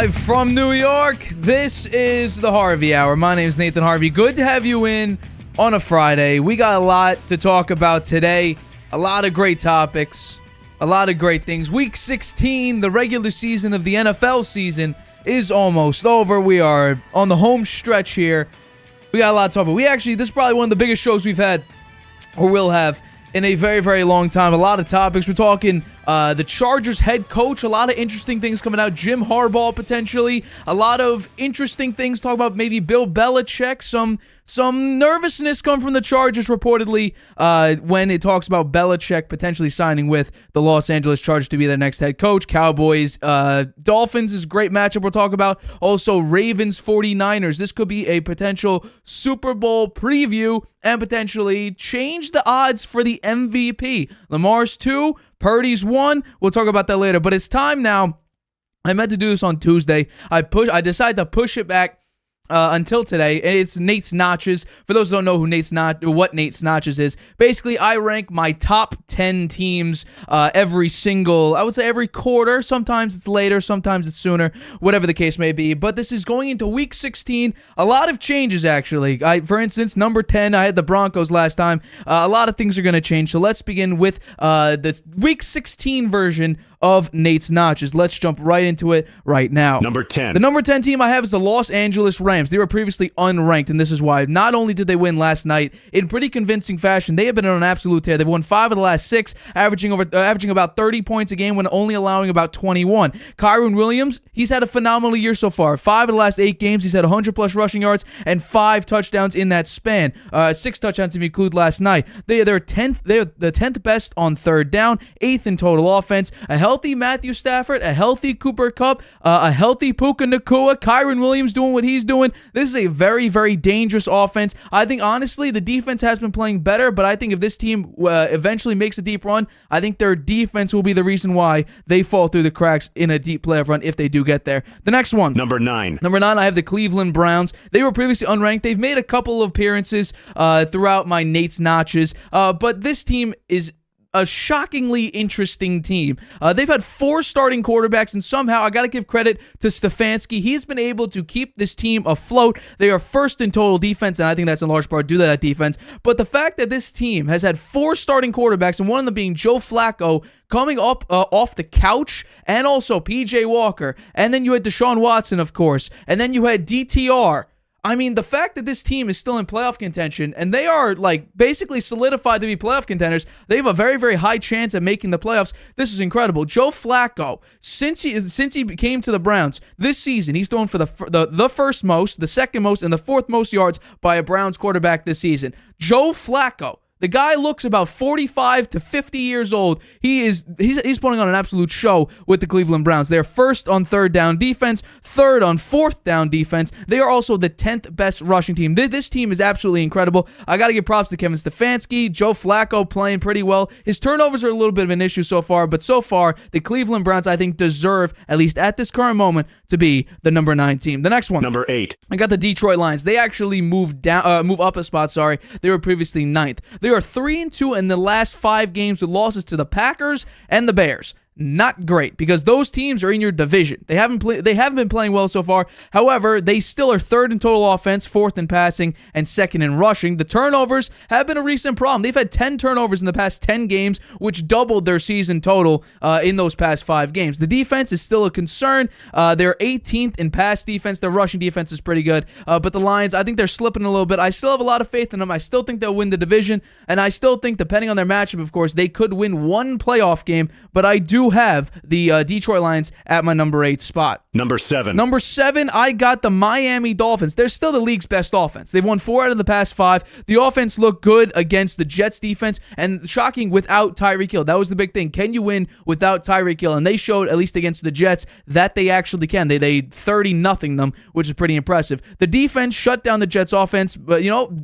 Live from New York, this is the Harvey Hour. My name is Nathan Harvey. Good to have you in on a Friday. We got a lot to talk about today. A lot of great topics. A lot of great things. Week 16, the regular season of the NFL season, is almost over. We are on the home stretch here. We got a lot to talk about. This is probably one of the biggest shows we've had, or will have, in a very, very long time. A lot of topics. We're talking the Chargers head coach. A lot of interesting things coming out. Jim Harbaugh, potentially. A lot of interesting things. Talk about maybe Bill Belichick. Some nervousness come from the Chargers, reportedly, when it talks about Belichick potentially signing with the Los Angeles Chargers to be their next head coach. Cowboys, Dolphins is a great matchup we'll talk about. Also, Ravens, 49ers. This could be a potential Super Bowl preview and potentially change the odds for the MVP. Lamar's 2, Purdy's 1. We'll talk about that later. But it's time now. I meant to do this on Tuesday. I decided to push it back until today. It's Nate's Notches. For those who don't know what Nate's Notches is, basically I rank my top 10 teams every quarter. Sometimes it's later, sometimes it's sooner, whatever the case may be. But this is going into week 16. A lot of changes, actually. For instance, number 10, I had the Broncos last time. A lot of things are going to change. So let's begin with the week 16 version of Nate's Notches. Let's jump right into it right now. Number 10. The number 10 team I have is the Los Angeles Rams. They were previously unranked, and this is why. Not only did they win last night in pretty convincing fashion, they have been on an absolute tear. They've won 5 of the last 6, averaging about 30 points a game when only allowing about 21. Kyron Williams, he's had a phenomenal year so far. 5 of the last 8 games, he's had 100-plus rushing yards and 5 touchdowns in that span. 6 touchdowns if you include last night. They're the 10th best on third down, 8th in total offense. A healthy Matthew Stafford, a healthy Cooper Kupp, a healthy Puka Nacua, Kyron Williams doing what he's doing. This is a very, very dangerous offense. I think, honestly, the defense has been playing better, but I think if this team eventually makes a deep run, I think their defense will be the reason why they fall through the cracks in a deep playoff run if they do get there. The next one. Number 9. Number 9, I have the Cleveland Browns. They were previously unranked. They've made a couple of appearances throughout my Nate's Notches, but this team is a shockingly interesting team. They've had 4 starting quarterbacks, and somehow I got to give credit to Stefanski. He's been able to keep this team afloat. They are first in total defense, and I think that's in large part due to that defense. But the fact that this team has had 4 starting quarterbacks, and one of them being Joe Flacco, coming up off the couch, and also P.J. Walker, and then you had Deshaun Watson, of course, and then you had DTR. I mean, the fact that this team is still in playoff contention, and they are, basically solidified to be playoff contenders, they have a very, very high chance at making the playoffs. This is incredible. Joe Flacco, since he came to the Browns this season, he's thrown for the first most, the second most, and the 4th most yards by a Browns quarterback this season. Joe Flacco. The guy looks about 45 to 50 years old. He's putting on an absolute show with the Cleveland Browns. They're first on third down defense, third on fourth down defense. They are also the 10th best rushing team. This team is absolutely incredible. I got to give props to Kevin Stefanski, Joe Flacco playing pretty well. His turnovers are a little bit of an issue so far, but so far, the Cleveland Browns, I think, deserve, at least at this current moment, to be the number 9 team. The next one. Number 8. I got the Detroit Lions. They actually move up a spot, sorry. They were previously 9th. They are 3-2 in the last 5 games with losses to the Packers and the Bears. Not great, because those teams are in your division. They haven't been playing well so far. However, they still are 3rd in total offense, 4th in passing, and 2nd in rushing. The turnovers have been a recent problem. They've had 10 turnovers in the past 10 games, which doubled their season total in those past 5 games. The defense is still a concern. They're 18th in pass defense. Their rushing defense is pretty good. But the Lions, I think they're slipping a little bit. I still have a lot of faith in them. I still think they'll win the division, and I still think, depending on their matchup, of course, they could win one playoff game, but I do have the Detroit Lions at my number 8 spot. Number 7. Number 7, I got the Miami Dolphins. They're still the league's best offense. They've won 4 out of the past 5. The offense looked good against the Jets defense, and shocking, without Tyreek Hill. That was the big thing. Can you win without Tyreek Hill? And they showed, at least against the Jets, that they actually can. They 30-0 them, which is pretty impressive. The defense shut down the Jets offense, but,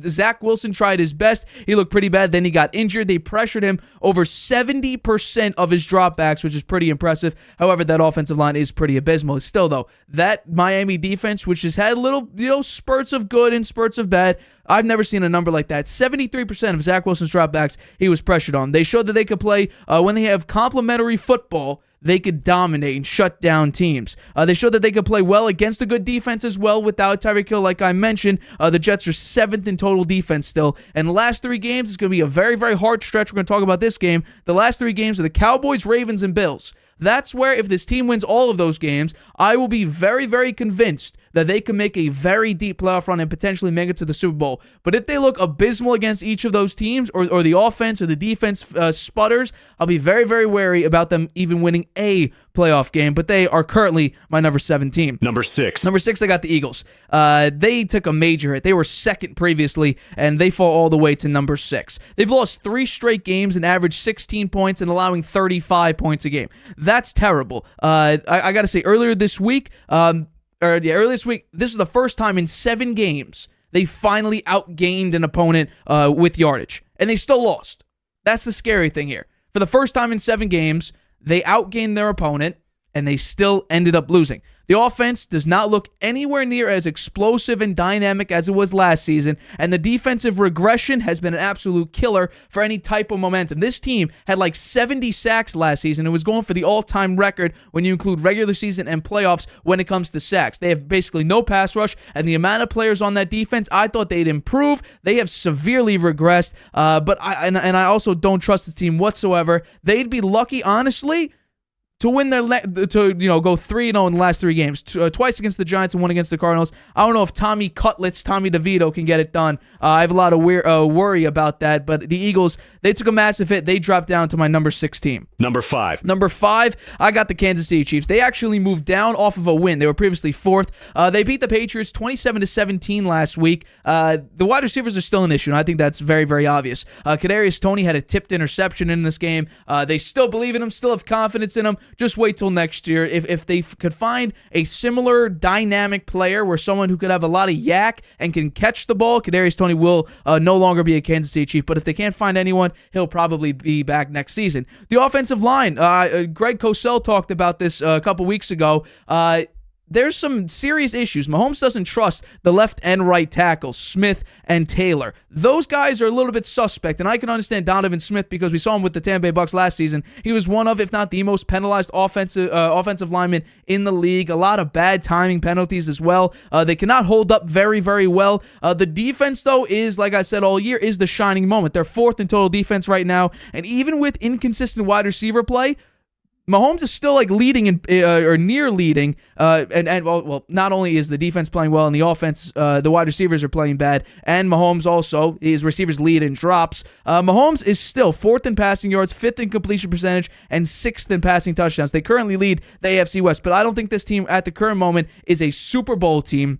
Zach Wilson tried his best. He looked pretty bad. Then he got injured. They pressured him over 70% of his dropbacks, which is pretty impressive. However, that offensive line is pretty abysmal. Still, though, that Miami defense, which has had little, spurts of good and spurts of bad, I've never seen a number like that. 73% of Zach Wilson's dropbacks, he was pressured on. They showed that they could play when they have complementary football. they could dominate and shut down teams. They showed that they could play well against a good defense as well without Tyreek Hill, like I mentioned. The Jets are 7th in total defense still. And the last 3 games is going to be a very, very hard stretch. We're going to talk about this game. The last 3 games are the Cowboys, Ravens, and Bills. That's where, if this team wins all of those games, I will be very, very convinced that they can make a very deep playoff run and potentially make it to the Super Bowl. But if they look abysmal against each of those teams, or the offense or the defense sputters, I'll be very, very wary about them even winning a playoff game. But they are currently my number 7 team. Number 6, I got the Eagles. They took a major hit. They were 2nd previously, and they fall all the way to number 6. They've lost 3 straight games and averaged 16 points and allowing 35 points a game. That's terrible. I got to say, earlier this week, this is the first time in 7 games they finally outgained an opponent with yardage, and they still lost. That's the scary thing here. For the first time in 7 games, they outgained their opponent, and they still ended up losing. The offense does not look anywhere near as explosive and dynamic as it was last season, and the defensive regression has been an absolute killer for any type of momentum. This team had like 70 sacks last season and was going for the all-time record when you include regular season and playoffs when it comes to sacks. They have basically no pass rush, and the amount of players on that defense, I thought they'd improve. They have severely regressed, but I also don't trust this team whatsoever. They'd be lucky, honestly, to win go 3-0 in the last 3 games, twice against the Giants and 1 against the Cardinals. I don't know if Tommy DeVito can get it done. I have a lot of worry about that, but the Eagles, they took a massive hit. They dropped down to my number 6 team. Number 5, I got the Kansas City Chiefs. They actually moved down off of a win. They were previously 4th. They beat the Patriots 27-17 last week. The wide receivers are still an issue, and I think that's very, very obvious. Kadarius Toney had a tipped interception in this game. They still believe in him, still have confidence in him. Just wait till next year. If they could find a similar dynamic player where someone who could have a lot of yak and can catch the ball, Kadarius Toney will no longer be a Kansas City Chief. But if they can't find anyone, he'll probably be back next season. The offensive line, Greg Cosell talked about this a couple weeks ago. There's some serious issues. Mahomes doesn't trust the left and right tackles, Smith and Taylor. Those guys are a little bit suspect, and I can understand Donovan Smith because we saw him with the Tampa Bay Bucks last season. He was one of, if not the most penalized offensive lineman in the league. A lot of bad timing penalties as well. They cannot hold up very, very well. The defense, though, is, like I said all year, is the shining moment. They're 4th in total defense right now, and even with inconsistent wide receiver play, Mahomes is still like leading or near leading, and not only is the defense playing well and the offense, the wide receivers are playing bad, and Mahomes also, his receivers lead in drops. Mahomes is still 4th in passing yards, 5th in completion percentage, and 6th in passing touchdowns. They currently lead the AFC West, but I don't think this team at the current moment is a Super Bowl team.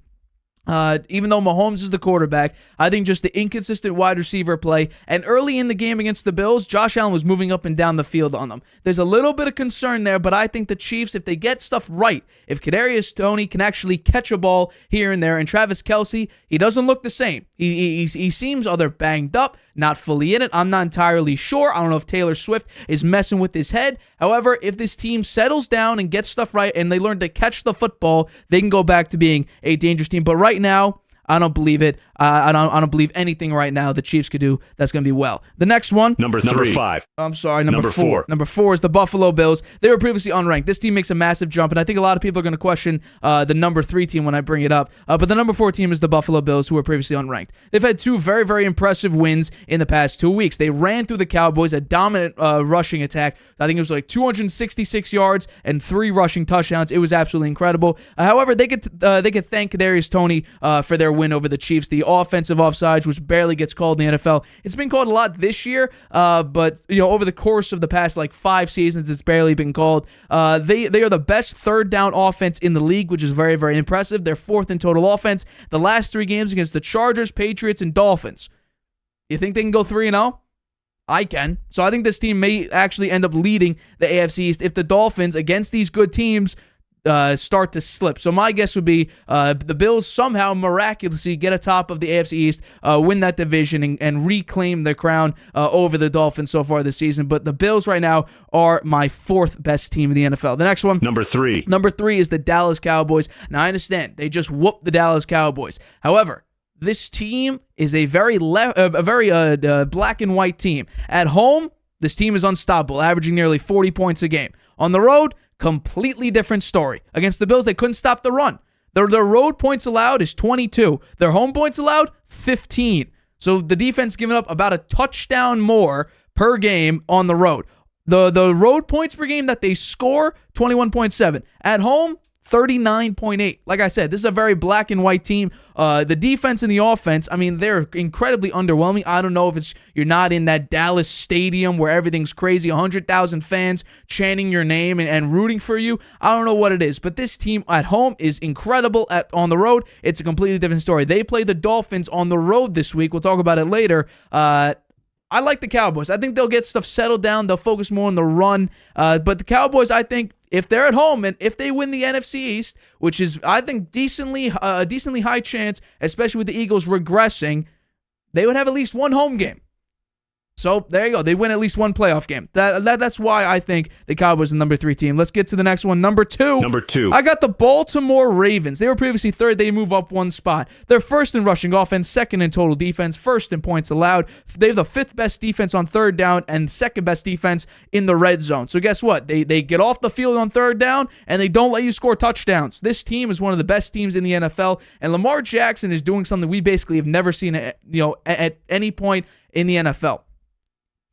Even though Mahomes is the quarterback, I think just the inconsistent wide receiver play, and early in the game against the Bills, Josh Allen was moving up and down the field on them. There's a little bit of concern there, but I think the Chiefs, if they get stuff right, if Kadarius Toney can actually catch a ball here and there, and Travis Kelce, he doesn't look the same. He seems either banged up, not fully in it. I'm not entirely sure. I don't know if Taylor Swift is messing with his head. However, if this team settles down and gets stuff right and they learn to catch the football, they can go back to being a dangerous team. But right now, I don't believe it. I don't believe anything right now the Chiefs could do that's going to be well. The next one. Number 5. I'm sorry, number 4. Number 4 is the Buffalo Bills. They were previously unranked. This team makes a massive jump, and I think a lot of people are going to question the number 3 team when I bring it up. But the number 4 team is the Buffalo Bills, who were previously unranked. They've had 2 very, very impressive wins in the past 2 weeks. They ran through the Cowboys, a dominant rushing attack. I think it was like 266 yards and 3 rushing touchdowns. It was absolutely incredible. However, they could thank Kadarius Toney for their win over the Chiefs. The offensive offsides, which barely gets called in the NFL. It's been called a lot this year, but over the course of the past 5 seasons, it's barely been called. They are the best third down offense in the league, which is very, very impressive. They're 4th in total offense. The last 3 games against the Chargers, Patriots, and Dolphins. You think they can go 3-0? I can. So I think this team may actually end up leading the AFC East if the Dolphins, against these good teams, start to slip. So my guess would be the Bills somehow miraculously get atop of the AFC East, win that division, and reclaim the crown over the Dolphins so far this season. But the Bills right now are my 4th best team in the NFL. The next one. Number 3. Number 3 is the Dallas Cowboys. Now I understand they just whooped the Dallas Cowboys. However, this team is a very black and white team. At home, this team is unstoppable, averaging nearly 40 points a game. On the road, completely different story. Against the Bills, they couldn't stop the run. Their road points allowed is 22. Their home points allowed, 15. So the defense giving up about a touchdown more per game on the road. The road points per game that they score, 21.7. At home, 39.8. Like I said, this is a very black and white team. The defense and the offense, I mean, they're incredibly underwhelming. I don't know if it's you're not in that Dallas stadium where everything's crazy, 100,000 fans chanting your name and rooting for you. I don't know what it is, but this team at home is incredible. On the road, it's a completely different story. They play the Dolphins on the road this week. We'll talk about it later. I like the Cowboys. I think they'll get stuff settled down. They'll focus more on the run. But the Cowboys, I think, if they're at home and if they win the NFC East, which is, I think, decently high chance, especially with the Eagles regressing, they would have at least one home game. So there you go. They win at least one playoff game. That's why I think the Cowboys are the number 3 team. Let's get to the next one. Number two. I got the Baltimore Ravens. They were previously third. They move up one spot. They're first in rushing offense, second in total defense, first in points allowed. They have the 5th best defense on third down and 2nd best defense in the red zone. So guess what? They get off the field on third down and they don't let you score touchdowns. This team is one of the best teams in the NFL, and Lamar Jackson is doing something we basically have never seen at any point in the NFL.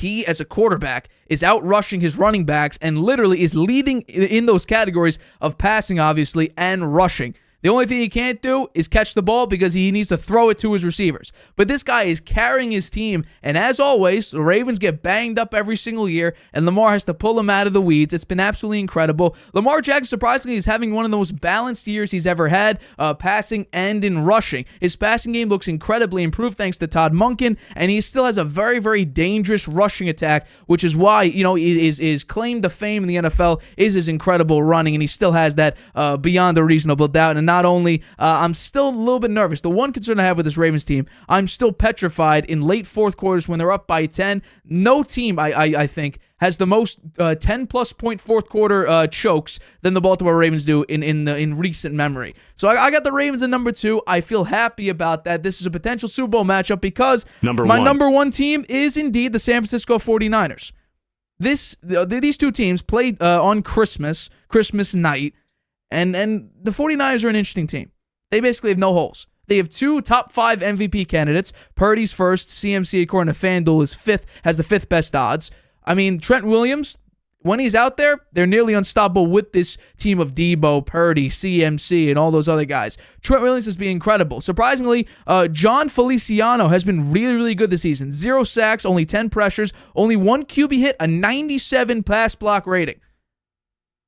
He, as a quarterback, is out rushing his running backs and literally is leading in those categories of passing, obviously, and rushing. The only thing he can't do is catch the ball because he needs to throw it to his receivers. But this guy is carrying his team, and as always, the Ravens get banged up every single year, and Lamar has to pull them out of the weeds. It's been absolutely incredible. Lamar Jackson, surprisingly, is having one of the most balanced years he's ever had, passing and in rushing. His passing game looks incredibly improved thanks to Todd Monken, and he still has a very, very dangerous rushing attack, which is why, his claim to fame in the NFL is his incredible running, and he still has that beyond a reasonable doubt. And not only, I'm still a little bit nervous. The one concern I have with this Ravens team, I'm still petrified in late fourth quarters when they're up by 10. No team, I think, has the most 10-plus point fourth quarter chokes than the Baltimore Ravens do in recent memory. So I got the Ravens at number 2. I feel happy about that. This is a potential Super Bowl matchup because my number 1 team is indeed the San Francisco 49ers. These two teams played on Christmas night. And the 49ers are an interesting team. They basically have no holes. They have 2 top 5 MVP candidates. Purdy's first. CMC, according to FanDuel, is 5th, has the 5th best odds. I mean, Trent Williams, when he's out there, they're nearly unstoppable with this team of Debo, Purdy, CMC, and all those other guys. Trent Williams has been incredible. Surprisingly, John Feliciano has been really, really good this season. 0 sacks, only 10 pressures, only 1 QB hit, a 97 pass block rating.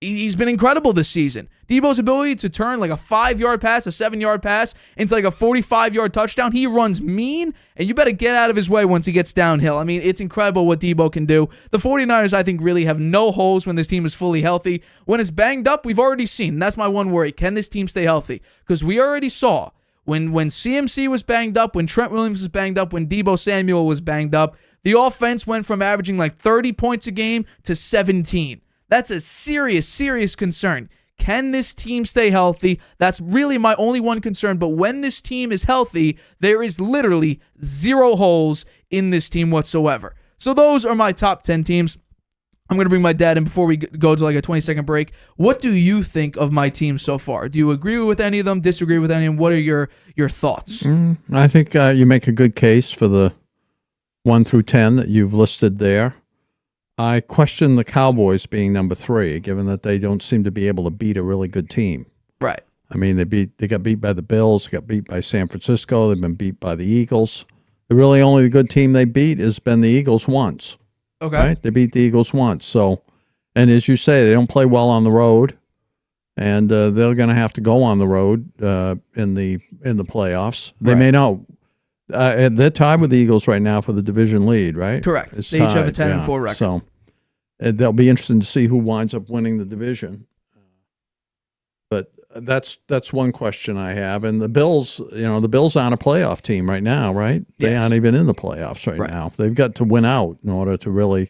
He's been incredible this season. Debo's ability to turn like a 5-yard pass, a 7-yard pass, into like a 45-yard touchdown. He runs mean, and you better get out of his way once he gets downhill. I mean, it's incredible what Debo can do. The 49ers, I think, really have no holes when this team is fully healthy. When it's banged up, we've already seen. And that's my one worry. Can this team stay healthy? Because we already saw when CMC was banged up, when Trent Williams was banged up, when Debo Samuel was banged up, the offense went from averaging like 30 points a game to 17. That's a serious, serious concern. Can this team stay healthy? That's really my only one concern. But when this team is healthy, there is literally 0 holes in this team whatsoever. So those are my top 10 teams. I'm going to bring my dad in before we go to like a 20-second break. What do you think of my team so far? Do you agree with any of them, disagree with any of them? What are your thoughts? I think you make a good case for the 1 through 10 that you've listed there. I question the Cowboys being number 3, given that they don't seem to be able to beat a really good team. Right. I mean, they got beat by the Bills, got beat by San Francisco, they've been beat by the Eagles. The really only good team they beat has been the Eagles once. Okay. Right? They beat the Eagles once. So, and as you say, they don't play well on the road, and they're going to have to go on the road in the playoffs. They may not. They're tied with the Eagles right now for the division lead, right? Correct. It's they tied, each have a 10-4 record. So that'll be interesting to see who winds up winning the division. But that's one question I have. And the Bills, the Bills aren't a playoff team right now, right? Yes. They aren't even in the playoffs right now. They've got to win out in order to really,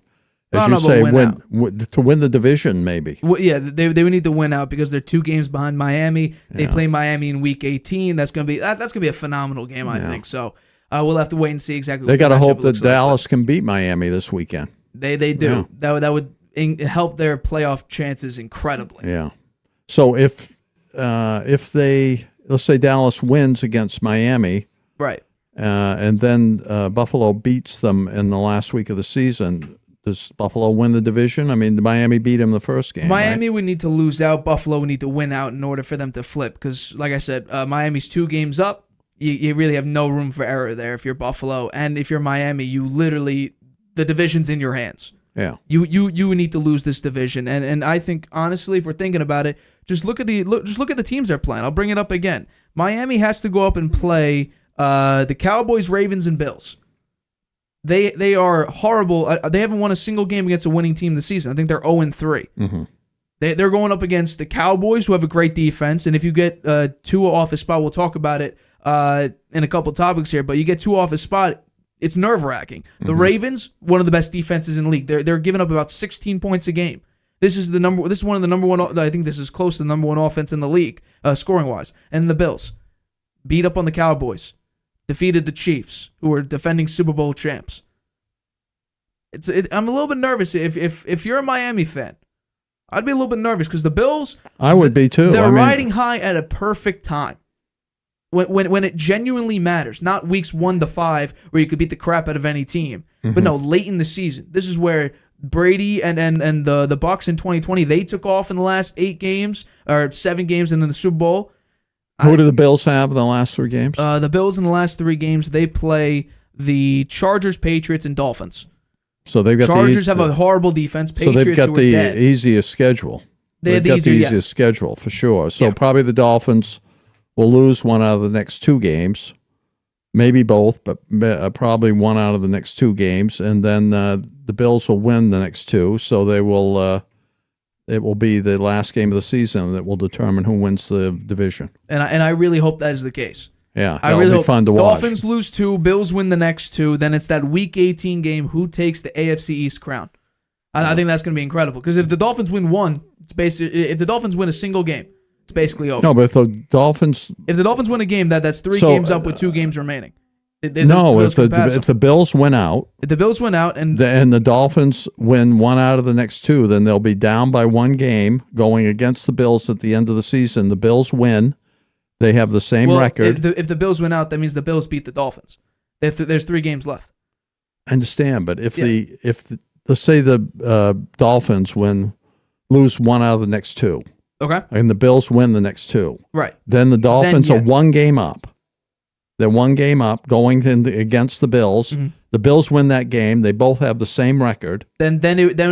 as you say, to win the division maybe. Well, yeah, they would need to win out because they're 2 games behind Miami. They play Miami in Week 18. That's gonna be a phenomenal game, I think. So we'll have to wait and see exactly. They got to hope that Dallas can beat Miami this weekend. They do. Yeah. That would help their playoff chances incredibly. Yeah. So if they, let's say Dallas wins against Miami, Right. And then Buffalo beats them in the last week of the season, does Buffalo win the division? I mean, Miami beat them the first game. Miami right? would need to lose out. Buffalo would need to win out in order for them to flip. Because, like I said, Miami's 2 games up. You really have no room for error there if you're Buffalo. And if you're Miami, you literally, the division's in your hands. Yeah. You need to lose this division. And I think, honestly, if we're thinking about it, just look at the teams they're playing. I'll bring it up again. Miami has to go up and play the Cowboys, Ravens, and Bills. They are horrible. They haven't won a single game against a winning team this season. I think they're 0-3. Mm-hmm. They're going up against the Cowboys, who have a great defense. And if you get Tua off his spot, we'll talk about it in a couple topics here. But you get Tua off his spot, it's nerve-wracking. The Ravens, one of the best defenses in the league. They're giving up about 16 points a game. This is one of the number one. I think this is close to the number one offense in the league, scoring-wise. And the Bills beat up on the Cowboys. Defeated the Chiefs, who are defending Super Bowl champs. I'm a little bit nervous. If you're a Miami fan, I'd be a little bit nervous because the Bills, I would be too. They're riding high at a perfect time. When it genuinely matters, not weeks 1 to 5 where you could beat the crap out of any team, but no, late in the season. This is where Brady and the Bucs in 2020, they took off in the last 8 games or 7 games and then the Super Bowl. Who do the Bills have in the last 3 games? The Bills in the last 3 games, they play the Chargers, Patriots, and Dolphins. So they've got Chargers have a horrible defense. Patriots, so they've got the dead. easiest schedule. They've got the easiest schedule for sure. So probably the Dolphins will lose 1 out of the next 2 games, maybe both, but probably 1 out of the next 2 games, and then the Bills will win the next 2. So they will. It will be the last game of the season that will determine who wins the division. And I really hope that is the case. Yeah, that'll be fun to watch. Dolphins lose 2, Bills win the next 2. Then it's that Week 18 game. Who takes the AFC East crown? I think that's going to be incredible. Because if the Dolphins win 1, it's basically if the Dolphins win a single game, it's basically over. No, but if the Dolphins win a game, that's 3 games up with 2 games remaining. If the Bills win out, and the Dolphins win 1 out of the next 2, then they'll be down by 1 game going against the Bills at the end of the season. The Bills win; they have the same record. If the Bills win out, that means the Bills beat the Dolphins. There's 3 games left. I understand, but if let's say the Dolphins lose 1 out of the next 2, okay, and the Bills win the next 2, right? Then the Dolphins are 1 game up. They're 1 game up going against the Bills. Mm-hmm. The Bills win that game. They both have the same record. Then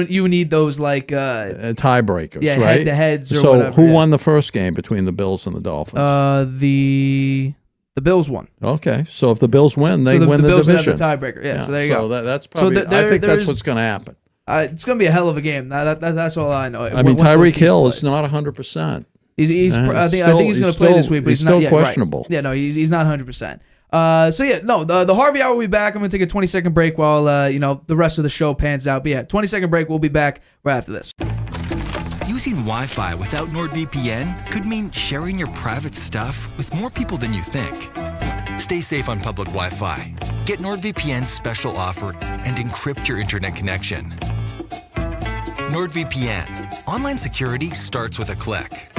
you need those tiebreakers, right? Head-to-heads. So whatever, who won the first game between the Bills and the Dolphins? The Bills won. Okay, so if the Bills win, they win the Bills division. Have the tiebreaker. Yeah, so there you go. That's probably. I think that's what's going to happen. It's going to be a hell of a game. That's all I know. I mean, Tyreek Hill is not 100%. I think he's going to play this week, but he's still not questionable. Right. Yeah, no, he's not 100%. The Harvey Hour will be back. I'm going to take a 20-second break while the rest of the show pans out. But yeah, 20-second break. We'll be back right after this. Using Wi-Fi without NordVPN could mean sharing your private stuff with more people than you think. Stay safe on public Wi-Fi. Get NordVPN's special offer and encrypt your internet connection. NordVPN. Online security starts with a click.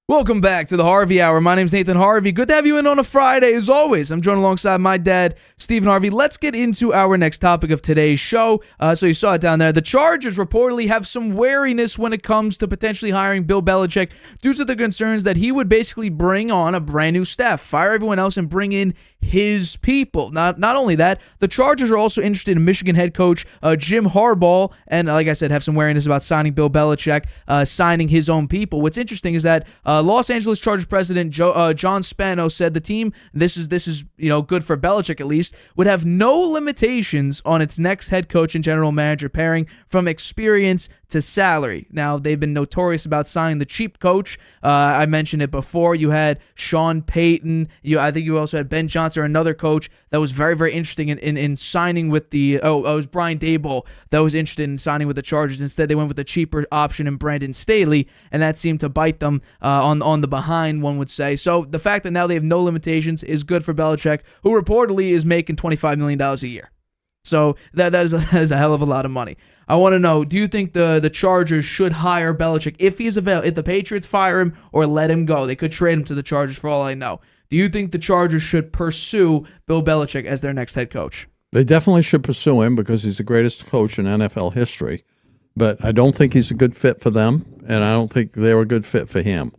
Welcome back to the Harvey Hour. My name's Nathan Harvey. Good to have you in on a Friday, as always. I'm joined alongside my dad, Stephen Harvey. Let's get into our next topic of today's show. So you saw it down there. The Chargers reportedly have some wariness when it comes to potentially hiring Bill Belichick due to the concerns that he would basically bring on a brand new staff, fire everyone else, and bring in his people. Not only that, the Chargers are also interested in Michigan head coach Jim Harbaugh, and like I said, have some wariness about signing Bill Belichick, signing his own people. What's interesting is that Los Angeles Chargers president John Spano said the team, this is good for Belichick at least, would have no limitations on its next head coach and general manager pairing from experience to salary. Now, they've been notorious about signing the cheap coach. I mentioned it before. You had Sean Payton. I think you also had Ben Johnson, another coach that was very, very interesting in signing with it was Brian Daboll that was interested in signing with the Chargers. Instead, they went with the cheaper option in Brandon Staley, and that seemed to bite them on the behind, one would say. So the fact that now they have no limitations is good for Belichick, who reportedly is making $25 million a year. So that is a hell of a lot of money. I want to know, do you think the Chargers should hire Belichick if he's available, if the Patriots fire him, or let him go? They could trade him to the Chargers for all I know. Do you think the Chargers should pursue Bill Belichick as their next head coach? They definitely should pursue him because he's the greatest coach in NFL history. But I don't think he's a good fit for them, and I don't think they're a good fit for him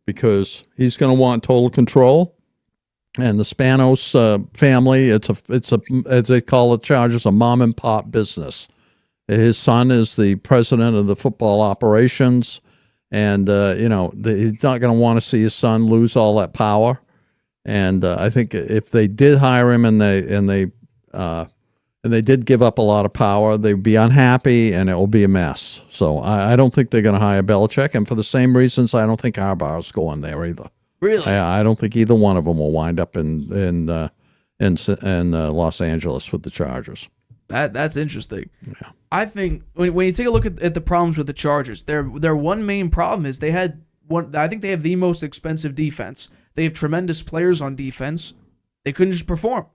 because he's going to want total control. And the Spanos family, it's a as they call it, Chargers, a mom and pop business. His son is the president of the football operations, and he's not going to want to see his son lose all that power. And I think if they did hire him and they did give up a lot of power, they'd be unhappy and it will be a mess. So I don't think they're going to hire Belichick, and for the same reasons, I don't think Harbaugh's going there either. Really? I don't think either one of them will wind up in Los Angeles with the Chargers. That's interesting. Yeah. I think when you take a look at the problems with the Chargers, their one main problem is they had one. I think they have the most expensive defense. They have tremendous players on defense. They couldn't just perform.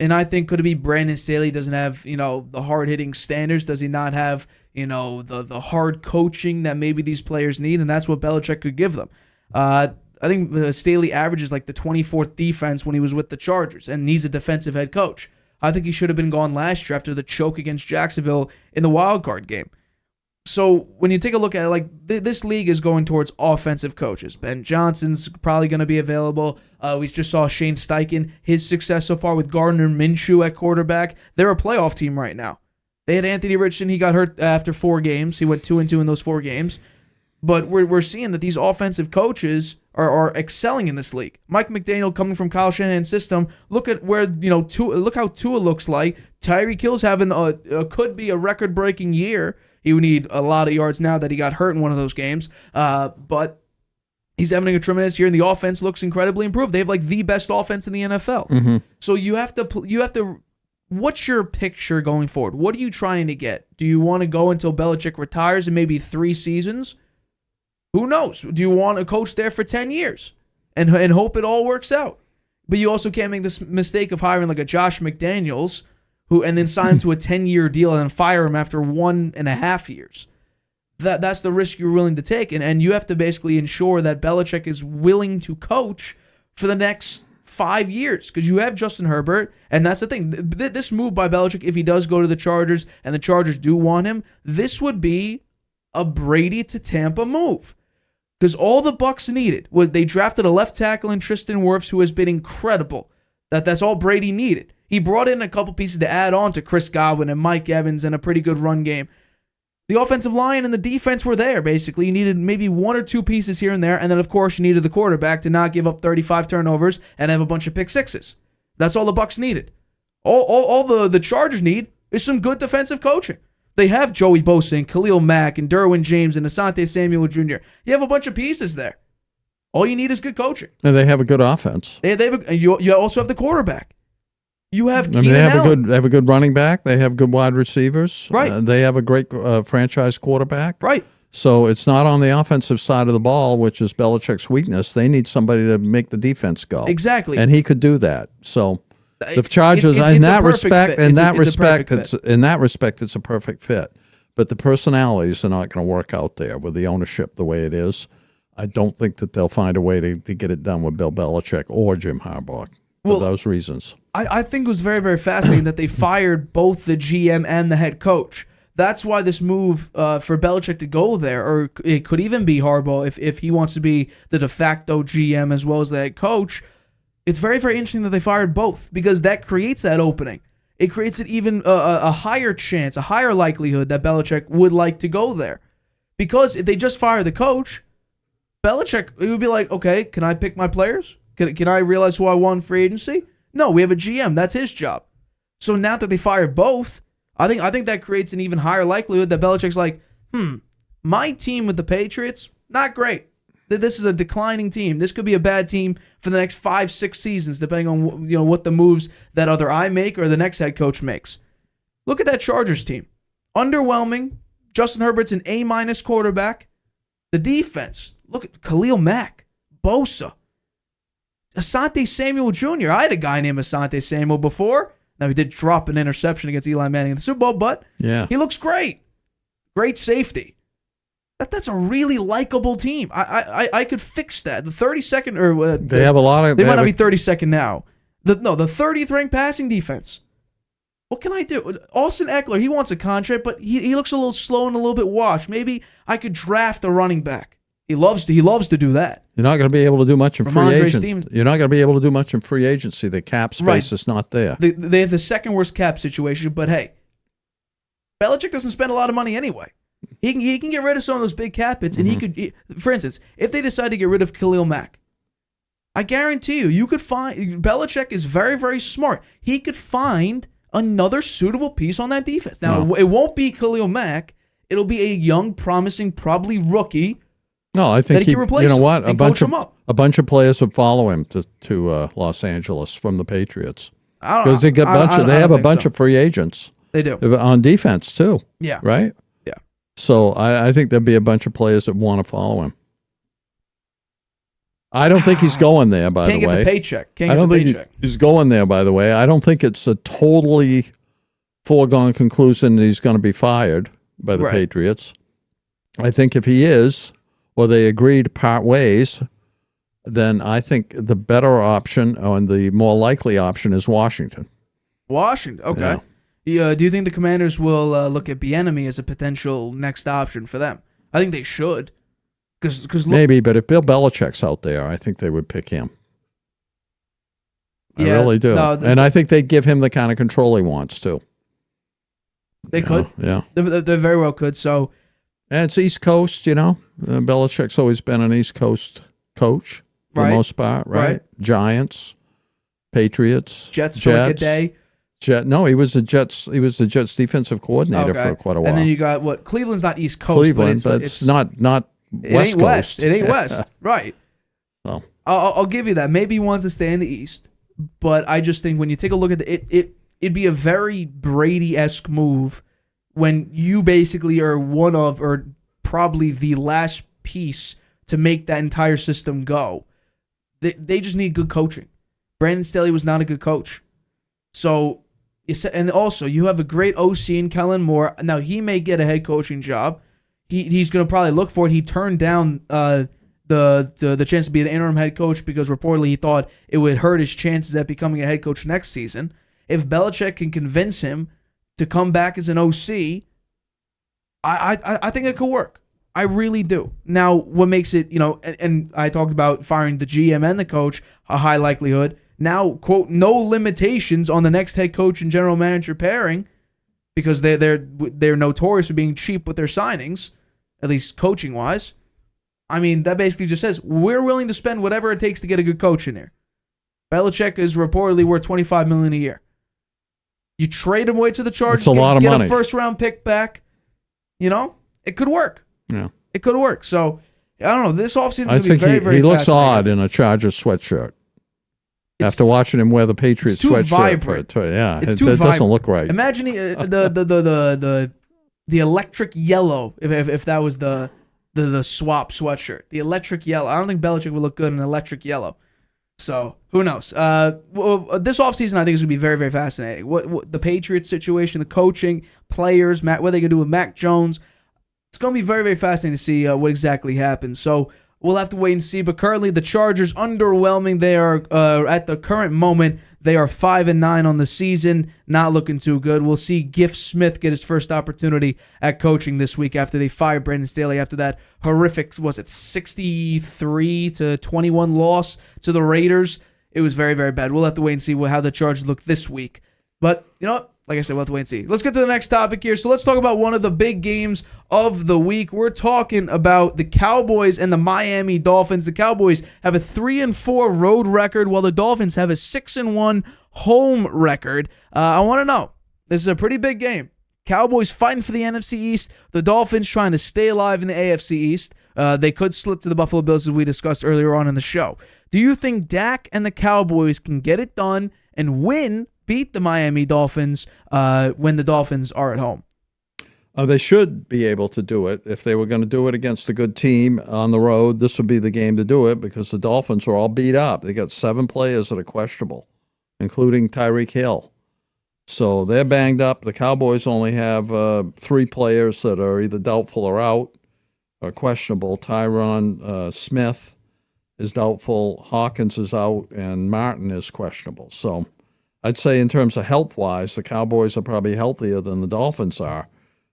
And I think could it be Brandon Staley doesn't have the hard hitting standards? Does he not have the hard coaching that maybe these players need? And that's what Belichick could give them. I think Staley averages like the 24th defense when he was with the Chargers, and he's a defensive head coach. I think he should have been gone last year after the choke against Jacksonville in the wild card game. So when you take a look at it, this league is going towards offensive coaches. Ben Johnson's probably going to be available. We just saw Shane Steichen, his success so far with Gardner Minshew at quarterback. They're a playoff team right now. They had Anthony Richardson. He got hurt after 4 games. He went 2-2 in those 4 games. But we're seeing that these offensive coaches are excelling in this league. Mike McDaniel coming from Kyle Shanahan's system. Look at where look how Tua looks like. Tyreek Hill's having could be a record-breaking year. He would need a lot of yards now that he got hurt in one of those games. But he's having a tremendous year, and the offense looks incredibly improved. They have like the best offense in the NFL. Mm-hmm. So you have to. What's your picture going forward? What are you trying to get? Do you want to go until Belichick retires in maybe 3 seasons? Who knows? Do you want to coach there for 10 years and hope it all works out? But you also can't make this mistake of hiring like a Josh McDaniels and then sign him to a 10-year deal and then fire him after 1.5 years. That's the risk you're willing to take. And you have to basically ensure that Belichick is willing to coach for the next 5 years because you have Justin Herbert. And that's the thing. This move by Belichick, if he does go to the Chargers and the Chargers do want him, this would be a Brady to Tampa move. Because all the Bucs needed was they drafted a left tackle in Tristan Wirfs, who has been incredible. That's all Brady needed. He brought in a couple pieces to add on to Chris Godwin and Mike Evans and a pretty good run game. The offensive line and the defense were there, basically. You needed maybe 1 or 2 pieces here and there, and then, of course, you needed the quarterback to not give up 35 turnovers and have a bunch of pick sixes. That's all the Bucs needed. All the Chargers need is some good defensive coaching. They have Joey Bosa and Khalil Mack and Derwin James and Asante Samuel Jr. You have a bunch of pieces there. All you need is good coaching. And they have a good offense. You also have the quarterback. You have they have a good running back. They have good wide receivers. Right. They have a great franchise quarterback. Right. So it's not on the offensive side of the ball, which is Belichick's weakness. They need somebody to make the defense go. Exactly. And he could do that. So the Chargers, in that respect, it's a perfect fit. But the personalities are not going to work out there with the ownership the way it is. I don't think that they'll find a way to get it done with Bill Belichick or Jim Harbaugh for those reasons. I think it was very, very fascinating that they fired both the GM and the head coach. That's why this move for Belichick to go there, or it could even be Harbaugh if he wants to be the de facto GM as well as the head coach. It's very, very interesting that they fired both because that creates that opening. It creates it even a higher chance, a higher likelihood that Belichick would like to go there. Because if they just fire the coach, Belichick, he would be like, okay, can I pick my players? Can I realize who I want free agency? No, we have a GM. That's his job. So now that they fire both, I think that creates an even higher likelihood that Belichick's like, my team with the Patriots, not great. This is a declining team. This could be a bad team for the next 5-6 seasons, depending on what the moves that either I make or the next head coach makes. Look at that Chargers team. Underwhelming. Justin Herbert's an A- quarterback. The defense. Look at Khalil Mack, Bosa, Asante Samuel Jr. I had a guy named Asante Samuel before. Now, he did drop an interception against Eli Manning in the Super Bowl, but he looks great. Great safety. That's a really likable team. I could fix that. The 32nd, or they have a lot of. They might not be 32nd now. The 30th ranked passing defense. What can I do? Austin Eckler, he wants a contract, but he looks a little slow and a little bit washed. Maybe I could draft a running back. He loves to do that. You're not going to be able to do much in free agency. You're not going to be able to do much in free agency. The cap space is not there. They have the second worst cap situation, but hey, Belichick doesn't spend a lot of money anyway. He can get rid of some of those big cap hits, and he could, for instance, if they decide to get rid of Khalil Mack, I guarantee you could find, Belichick is very, very smart. He could find another suitable piece on that defense. Now, it won't be Khalil Mack. It'll be a young, promising, probably rookie. No, I think you know what? A bunch of players would follow him to Los Angeles from the Patriots because they have a bunch of free agents. They do on defense too. Yeah. Right. Yeah. So I think there'll be a bunch of players that want to follow him. I don't think he's going there. By the way, can't get the paycheck. I don't think he's going there. By the way, I don't think it's a totally foregone conclusion that he's going to be fired by the Patriots. I think if he is, or they agree to part ways, then I think the better option and the more likely option is Washington. Washington, okay. Yeah. Do you think the Commanders will look at Bieniemy as a potential next option for them? I think they should. Maybe, but if Bill Belichick's out there, I think they would pick him. I really do. And I think they'd give him the kind of control he wants, too. They could. Yeah. They very well could, so... And it's East Coast, Belichick's always been an East Coast coach for the most part, right? Giants, Patriots, Jets. For like a day. No, he was the Jets defensive coordinator for quite a while. And then you got what? Cleveland's not East Coast. Cleveland, but it's not West Coast. It ain't West, right? So I'll give you that. Maybe he wants to stay in the East, but I just think when you take a look at it'd be a very Brady-esque move when you basically are one of, or probably the last piece to make that entire system go. They just need good coaching. Brandon Staley was not a good coach. So, and also, you have a great OC in Kellen Moore. Now, he may get a head coaching job. He's going to probably look for it. He turned down the chance to be an interim head coach because reportedly he thought it would hurt his chances at becoming a head coach next season. If Belichick can convince him to come back as an OC, I think it could work. I really do. Now, what makes it, and I talked about firing the GM and the coach, a high likelihood. Now, quote, no limitations on the next head coach and general manager pairing because they're notorious for being cheap with their signings, at least coaching-wise. I mean, that basically just says we're willing to spend whatever it takes to get a good coach in there. Belichick is reportedly worth $25 million a year. You trade him away to the Chargers, it's a lot of money. Get a first-round pick back. It could work. Yeah. It could work. So, I don't know. This offseason is going to be very, very he looks odd in a Chargers sweatshirt. After watching him wear the Patriots sweatshirt. It doesn't look right. Imagine the electric yellow, if that was the swap sweatshirt. The electric yellow. I don't think Belichick would look good in electric yellow. So, who knows? This offseason, I think, is going to be very, very fascinating. What the Patriots situation, the coaching, players, what are they going to do with Mac Jones? It's going to be very, very fascinating to see what exactly happens. So, we'll have to wait and see. But currently, the Chargers, underwhelming. They are, at the current moment, they are 5-9 on the season. Not looking too good. We'll see Giff Smith get his first opportunity at coaching this week after they fired Brandon Staley after that horrific, 63-21 loss to the Raiders. It was very, very bad. We'll have to wait and see how the Chargers look this week. But, you know what? Like I said, we'll have to wait and see. Let's get to the next topic here. So let's talk about one of the big games of the week. We're talking about the Cowboys and the Miami Dolphins. The Cowboys have a 3-4 road record, while the Dolphins have a 6-1 home record. I want to know, this is a pretty big game. Cowboys fighting for the NFC East. The Dolphins trying to stay alive in the AFC East. They could slip to the Buffalo Bills, as we discussed earlier on in the show. Do you think Dak and the Cowboys can get it done and beat the Miami Dolphins when the Dolphins are at home? They should be able to do it. If they were going to do it against a good team on the road, this would be the game to do it because the Dolphins are all beat up. They got 7 players that are questionable, including Tyreek Hill. So they're banged up. The Cowboys only have 3 players that are either doubtful or out or questionable. Tyron Smith is doubtful, Hawkins is out, and Martin is questionable. So I'd say in terms of health-wise, the Cowboys are probably healthier than the Dolphins are.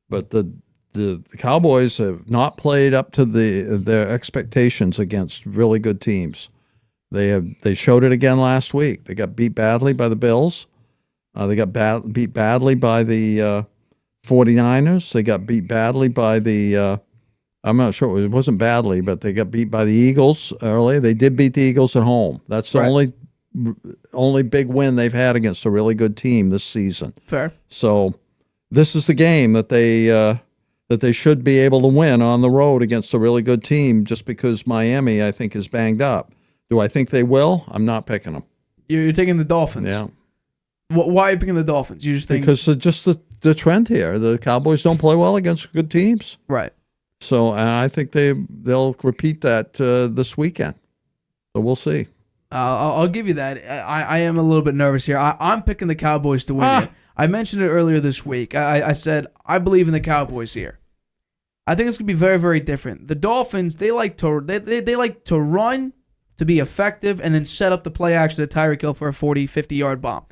But the Cowboys have not played up to their expectations against really good teams. They showed it again last week. They got beat badly by the Bills. They got beat badly by the 49ers. They got beat badly by the I'm not sure. It wasn't badly, but they got beat by the Eagles early. They did beat the Eagles at home. That's the only big win they've had against a really good team this season. Fair. So this is the game that they should be able to win on the road against a really good team just because Miami, I think, is banged up. Do I think they will? I'm not picking them. You're taking the Dolphins? Yeah. Why are you picking the Dolphins? You just think because just the trend here. The Cowboys don't play well against good teams. Right. So I think they'll repeat that this weekend. So we'll see. I'll give you that. I am a little bit nervous here. I'm picking the Cowboys to win it. I mentioned it earlier this week. I said I believe in the Cowboys here. I think it's going to be very, very different. The Dolphins, they like to run, to be effective, and then set up the play action to Tyreek Hill for a 40, 50-yard bomb.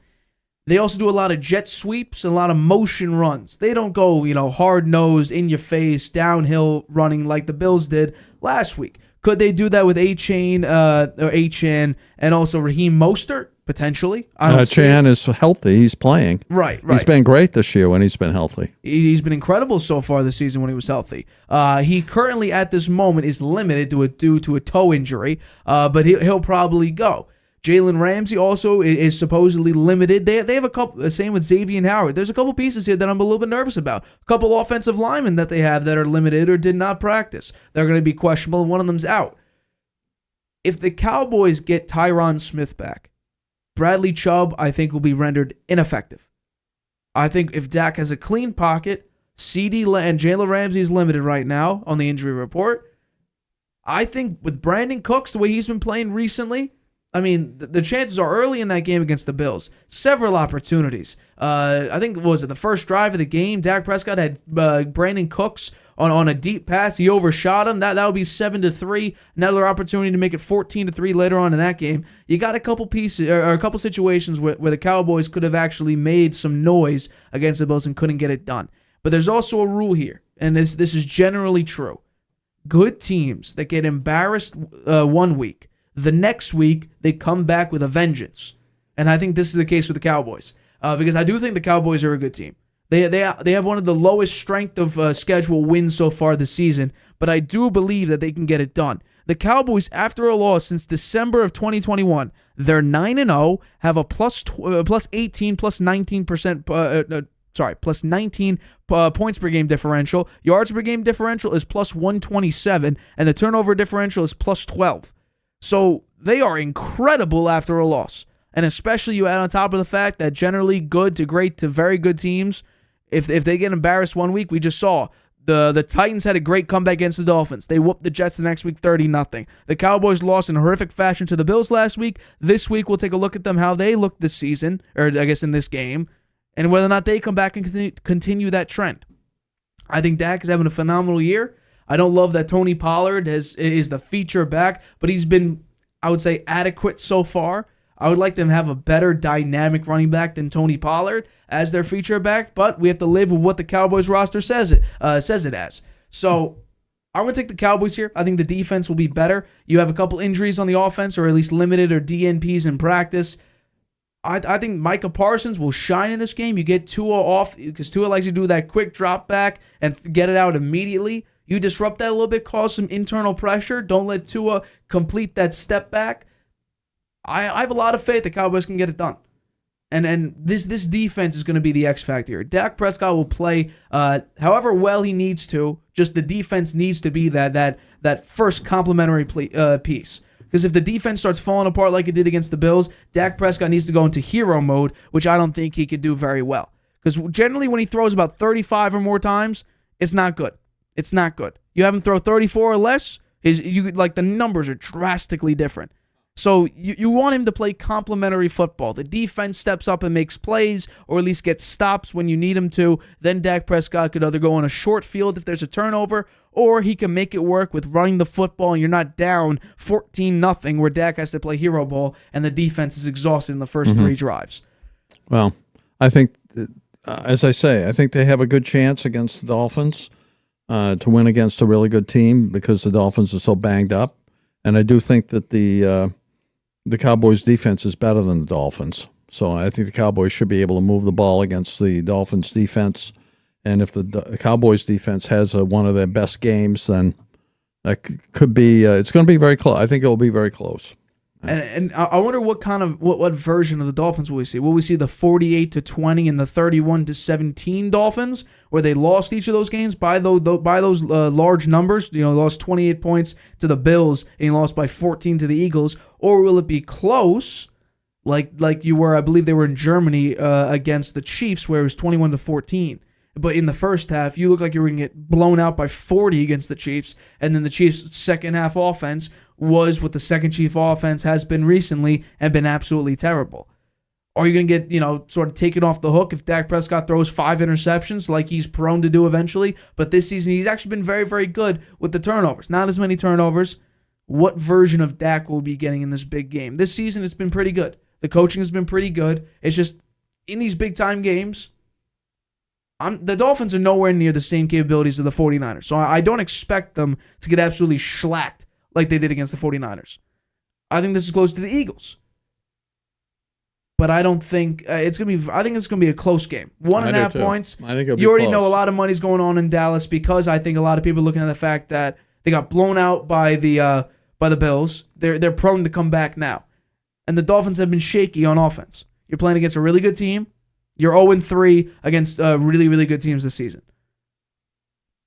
They also do a lot of jet sweeps and a lot of motion runs. They don't go, hard-nosed, in-your-face, downhill running like the Bills did last week. Could they do that with A-Chain, or A-Chan, and also Raheem Mostert? Potentially. Chan is healthy. He's playing. Right. He's been great this year when he's been healthy. He's been incredible so far this season when he was healthy. He currently, at this moment, is limited due to a toe injury, but he'll probably go. Jalen Ramsey also is supposedly limited. They have a couple, same with Xavier Howard. There's a couple pieces here that I'm a little bit nervous about. A couple offensive linemen that they have that are limited or did not practice. They're going to be questionable, and one of them's out. If the Cowboys get Tyron Smith back, Bradley Chubb, I think, will be rendered ineffective. I think if Dak has a clean pocket, CD and Jalen Ramsey is limited right now on the injury report. I think with Brandon Cooks, the way he's been playing recently, the chances are early in that game against the Bills. Several opportunities. I think, the first drive of the game, Dak Prescott had Brandon Cooks on a deep pass. He overshot him. That would be 7-3. Another opportunity to make it 14-3 later on in that game. You got a couple pieces or a couple situations where the Cowboys could have actually made some noise against the Bills and couldn't get it done. But there's also a rule here, and this is generally true. Good teams that get embarrassed 1 week, the next week they come back with a vengeance. And I think this is the case with the Cowboys. Because I do think the Cowboys are a good team. They have one of the lowest strength of schedule wins so far this season, but I do believe that they can get it done. The Cowboys, after a loss since December of 2021, they're 9-0, have a plus 18, plus 19%, plus 19 points per game differential. Yards per game differential is plus 127, and the turnover differential is plus 12. So they are incredible after a loss. And especially you add on top of the fact that generally good to great to very good teams, if they get embarrassed 1 week, we just saw the Titans had a great comeback against the Dolphins. They whooped the Jets the next week 30-0. The Cowboys lost in horrific fashion to the Bills last week. This week we'll take a look at them, how they look this season, or I guess in this game, and whether or not they come back and continue that trend. I think Dak is having a phenomenal year. I don't love that Tony Pollard is the feature back, but he's been, I would say, adequate so far. I would like them to have a better dynamic running back than Tony Pollard as their feature back, but we have to live with what the Cowboys roster says it as. So I'm going to take the Cowboys here. I think the defense will be better. You have a couple injuries on the offense, or at least limited or DNPs in practice. I think Micah Parsons will shine in this game. You get Tua off because Tua likes to do that quick drop back and get it out immediately. You disrupt that a little bit, cause some internal pressure. Don't let Tua complete that step back. I have a lot of faith the Cowboys can get it done. And this defense is going to be the X factor here. Dak Prescott will play however well he needs to. Just the defense needs to be that first complementary piece. Because if the defense starts falling apart like it did against the Bills, Dak Prescott needs to go into hero mode, which I don't think he could do very well. Because generally when he throws about 35 or more times, it's not good. It's not good. You have him throw 34 or less, the numbers are drastically different. So you want him to play complementary football. The defense steps up and makes plays, or at least gets stops when you need him to. Then Dak Prescott could either go on a short field if there's a turnover, or he can make it work with running the football and you're not down 14-0 where Dak has to play hero ball and the defense is exhausted in the first 3 drives. Well, I think, as I say, I think they have a good chance against the Dolphins to win against a really good team because the Dolphins are so banged up. And I do think that the Cowboys' defense is better than the Dolphins. So I think the Cowboys should be able to move the ball against the Dolphins' defense. And if the Cowboys' defense has one of their best games, then that could be it's going to be very close. I think it will be very close. And I wonder what version of the Dolphins will we see? Will we see the 48-20 and the 31-17 Dolphins, where they lost each of those games by those large numbers? Lost 28 points to the Bills and he lost by 14 to the Eagles, or will it be close, like you were? I believe they were in Germany against the Chiefs, where it was 21-14. But in the first half, you look like you were going to get blown out by 40 against the Chiefs, and then the Chiefs' second half offense was what the second Chief offense has been recently and been absolutely terrible. Are you going to get, sort of taken off the hook if Dak Prescott throws 5 interceptions like he's prone to do eventually? But this season, he's actually been very, very good with the turnovers. Not as many turnovers. What version of Dak will be getting in this big game? This season, it's been pretty good. The coaching has been pretty good. It's just, in these big-time games, the Dolphins are nowhere near the same capabilities of the 49ers. So I don't expect them to get absolutely shellacked like they did against the 49ers. I think this is close to the Eagles. But I don't think it's going to be. I think it's going to be a close game. 1.5 points. I think it'll be you already close. know a lot of money's going on in Dallas because I think a lot of people are looking at the fact that they got blown out by the Bills. They're prone to come back now. And the Dolphins have been shaky on offense. You're playing against a really good team. You're 0-3 against really, really good teams this season.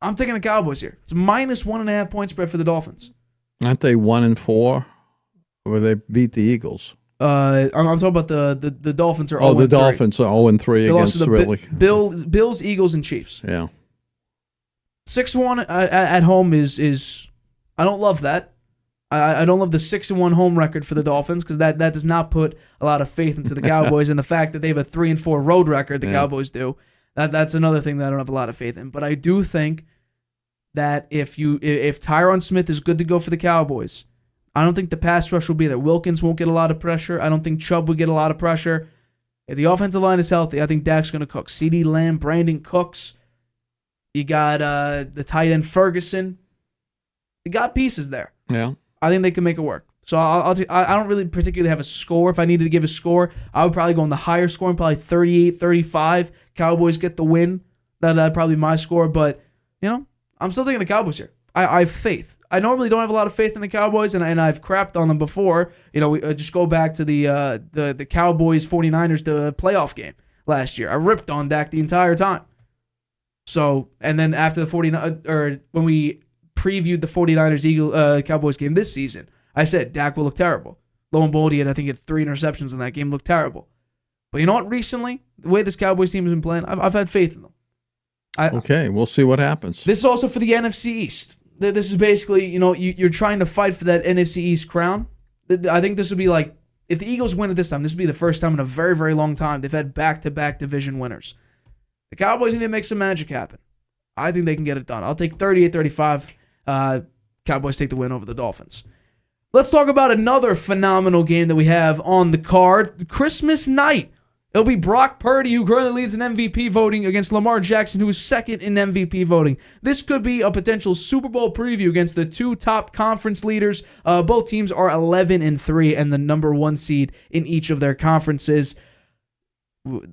I'm taking the Cowboys here. It's minus 1.5 point spread for the Dolphins. Aren't they 1-4? Or they beat the Eagles? I'm talking about the Dolphins are 0-3. Oh, the Dolphins are 0-3 against the really Bills, Eagles, and Chiefs. Yeah. 6-1 at home is I don't love that. I don't love the 6-1 home record for the Dolphins because that does not put a lot of faith into the Cowboys and the fact that they have a 3-4 road record. The Cowboys do. That's another thing that I don't have a lot of faith in. But I do think that if Tyron Smith is good to go for the Cowboys, I don't think the pass rush will be there. Wilkins won't get a lot of pressure. I don't think Chubb will get a lot of pressure. If the offensive line is healthy, I think Dak's going to cook. CeeDee Lamb, Brandon Cooks. You got the tight end Ferguson. You got pieces there. Yeah. I think they can make it work. So I don't really particularly have a score. If I needed to give a score, I would probably go on the higher score, probably 38-35. Cowboys get the win. That'd probably be my score. But, I'm still taking the Cowboys here. I have faith. I normally don't have a lot of faith in the Cowboys, and I've crapped on them before. We just go back to the Cowboys 49ers playoff game last year. I ripped on Dak the entire time. So, and then after the 49ers, or when we previewed the 49ers Cowboys game this season, I said Dak will look terrible. Lo and behold, he had 3 interceptions in that game, looked terrible. But you know what? Recently, the way this Cowboys team has been playing, I've had faith in them. Okay, we'll see what happens. This is also for the NFC East. This is basically, you're trying to fight for that NFC East crown. I think this would be like, if the Eagles win it this time, this would be the first time in a very, very long time they've had back-to-back division winners. The Cowboys need to make some magic happen. I think they can get it done. I'll take 38-35. Cowboys take the win over the Dolphins. Let's talk about another phenomenal game that we have on the card. Christmas night. It'll be Brock Purdy, who currently leads in MVP voting, against Lamar Jackson, who is second in MVP voting. This could be a potential Super Bowl preview against the 2 top conference leaders. Both teams are 11-3 and the number 1 seed in each of their conferences.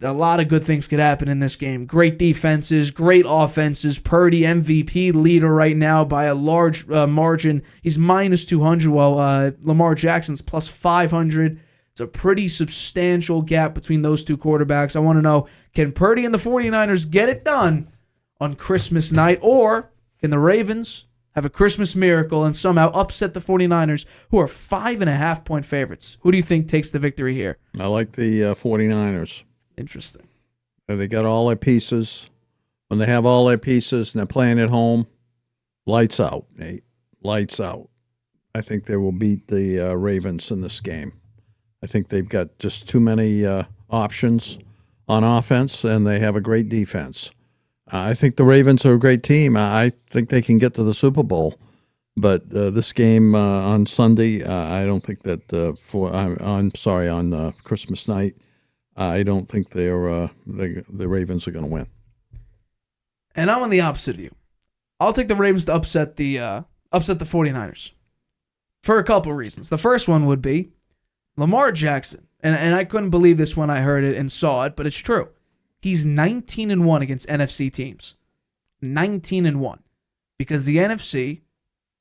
A lot of good things could happen in this game. Great defenses, great offenses. Purdy, MVP leader right now by a large margin. He's minus 200, while Lamar Jackson's plus 500. It's a pretty substantial gap between those 2 quarterbacks. I want to know, can Purdy and the 49ers get it done on Christmas night, or can the Ravens have a Christmas miracle and somehow upset the 49ers, who are 5.5 point favorites? Who do you think takes the victory here? I like the 49ers. Interesting. They got all their pieces. When they have all their pieces and they're playing at home, lights out, Nate. Lights out. I think they will beat the Ravens in this game. I think they've got just too many options on offense, and they have a great defense. I think the Ravens are a great team. I think they can get to the Super Bowl. But this game on Sunday, I don't think that on Christmas night, I don't think the Ravens are going to win. And I'm on the opposite view. I'll take the Ravens to upset the 49ers for a couple of reasons. The first one would be Lamar Jackson, and I couldn't believe this when I heard it and saw it, but it's true. He's 19-1 against NFC teams. 19-1. Because the NFC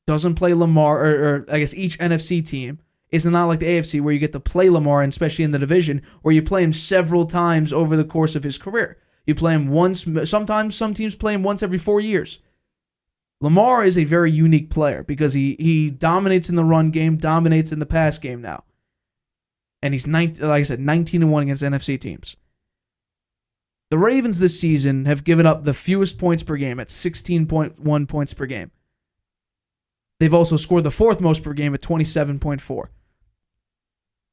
doesn't play Lamar, or I guess each NFC team is not like the AFC where you get to play Lamar, and especially in the division, where you play him several times over the course of his career. You play him once, sometimes some teams play him once every 4 years. Lamar is a very unique player because he dominates in the run game, dominates in the pass game now. And he's, like I said, 19-1 against NFC teams. The Ravens this season have given up the fewest points per game at 16.1 points per game. They've also scored the fourth most per game at 27.4.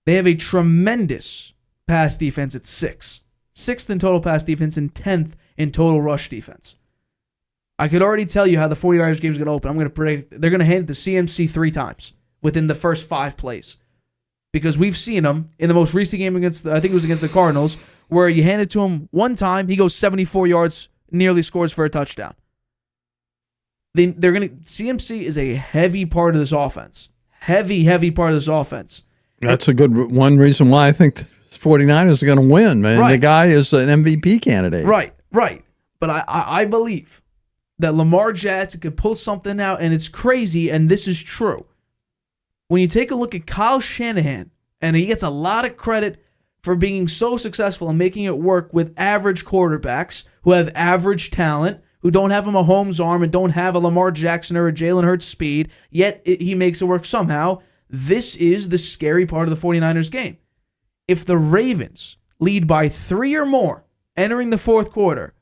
They have a tremendous pass defense at 6th. 6th in total pass defense and 10th in total rush defense. I could already tell you how the 49ers game is going to open. I'm going to predict they're going to hand it to CMC 3 times within the first 5 plays. Because we've seen him in the most recent game against, I think it was against the Cardinals, where you hand it to him one time, he goes 74 yards, nearly scores for a touchdown. CMC is a heavy part of this offense. Heavy part of this offense. That's a good one reason why I think the 49ers are going to win, man. Right. The guy is an MVP candidate. Right. But I believe that Lamar Jackson could pull something out, and it's crazy, and this is true. When you take a look at Kyle Shanahan, and he gets a lot of credit for being so successful and making it work with average quarterbacks who have average talent, who don't have a Mahomes arm and don't have a Lamar Jackson or a Jalen Hurts speed, yet he makes it work somehow. This is the scary part of the 49ers game. If the Ravens lead by 3 or more entering the fourth quarter,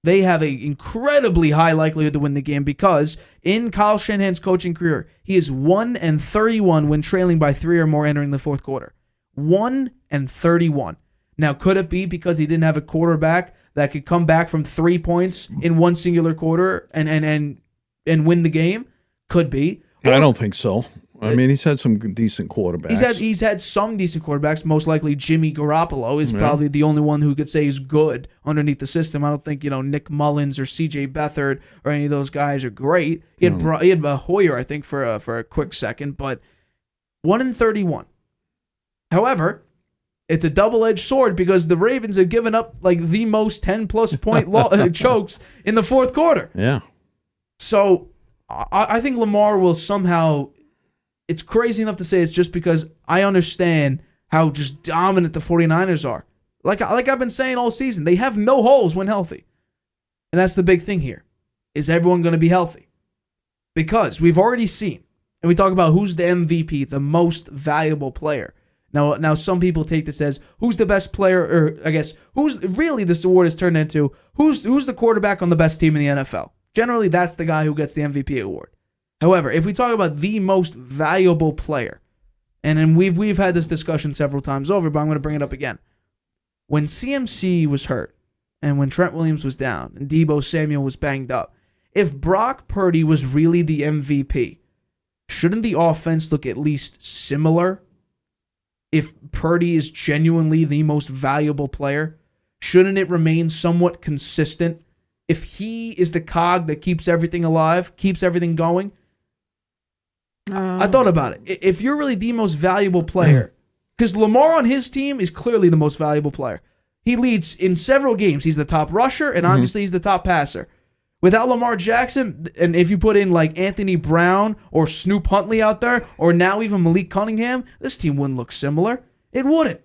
they have an incredibly high likelihood to win the game because in Kyle Shanahan's coaching career, he is 1-31 when trailing by 3 or more entering the fourth quarter. 1-31. Now, could it be because he didn't have a quarterback that could come back from 3 points in one singular quarter and win the game? Could be. I don't think so. I mean, he's had some decent quarterbacks. He's had some decent quarterbacks. Most likely, Jimmy Garoppolo is probably the only one who could say he's good underneath the system. I don't think Nick Mullins or C.J. Beathard or any of those guys are great. He had Hoyer, I think, for a quick second, but 1-31. However, it's a double-edged sword because the Ravens have given up like the most 10-plus point chokes in the fourth quarter. Yeah. So I think Lamar will somehow. It's crazy enough to say it's just because I understand how just dominant the 49ers are. Like I've been saying all season, they have no holes when healthy. And that's the big thing here. Is everyone going to be healthy? Because we've already seen, and we talk about who's the MVP, the most valuable player. Now some people take this as who's the best player, or I guess who's really this award is turned into who's the quarterback on the best team in the NFL. Generally, that's the guy who gets the MVP award. However, if we talk about the most valuable player, and then we've had this discussion several times over, but I'm going to bring it up again. When CMC was hurt, and when Trent Williams was down, and Deebo Samuel was banged up, if Brock Purdy was really the MVP, shouldn't the offense look at least similar? If Purdy is genuinely the most valuable player, shouldn't it remain somewhat consistent? If he is the cog that keeps everything alive, keeps everything going? I thought about it. If you're really the most valuable player, because Lamar on his team is clearly the most valuable player. He leads in several games. He's the top rusher, and obviously he's the top passer. Without Lamar Jackson, and if you put in like Anthony Brown or Snoop Huntley out there, or now even Malik Cunningham, this team wouldn't look similar. It wouldn't.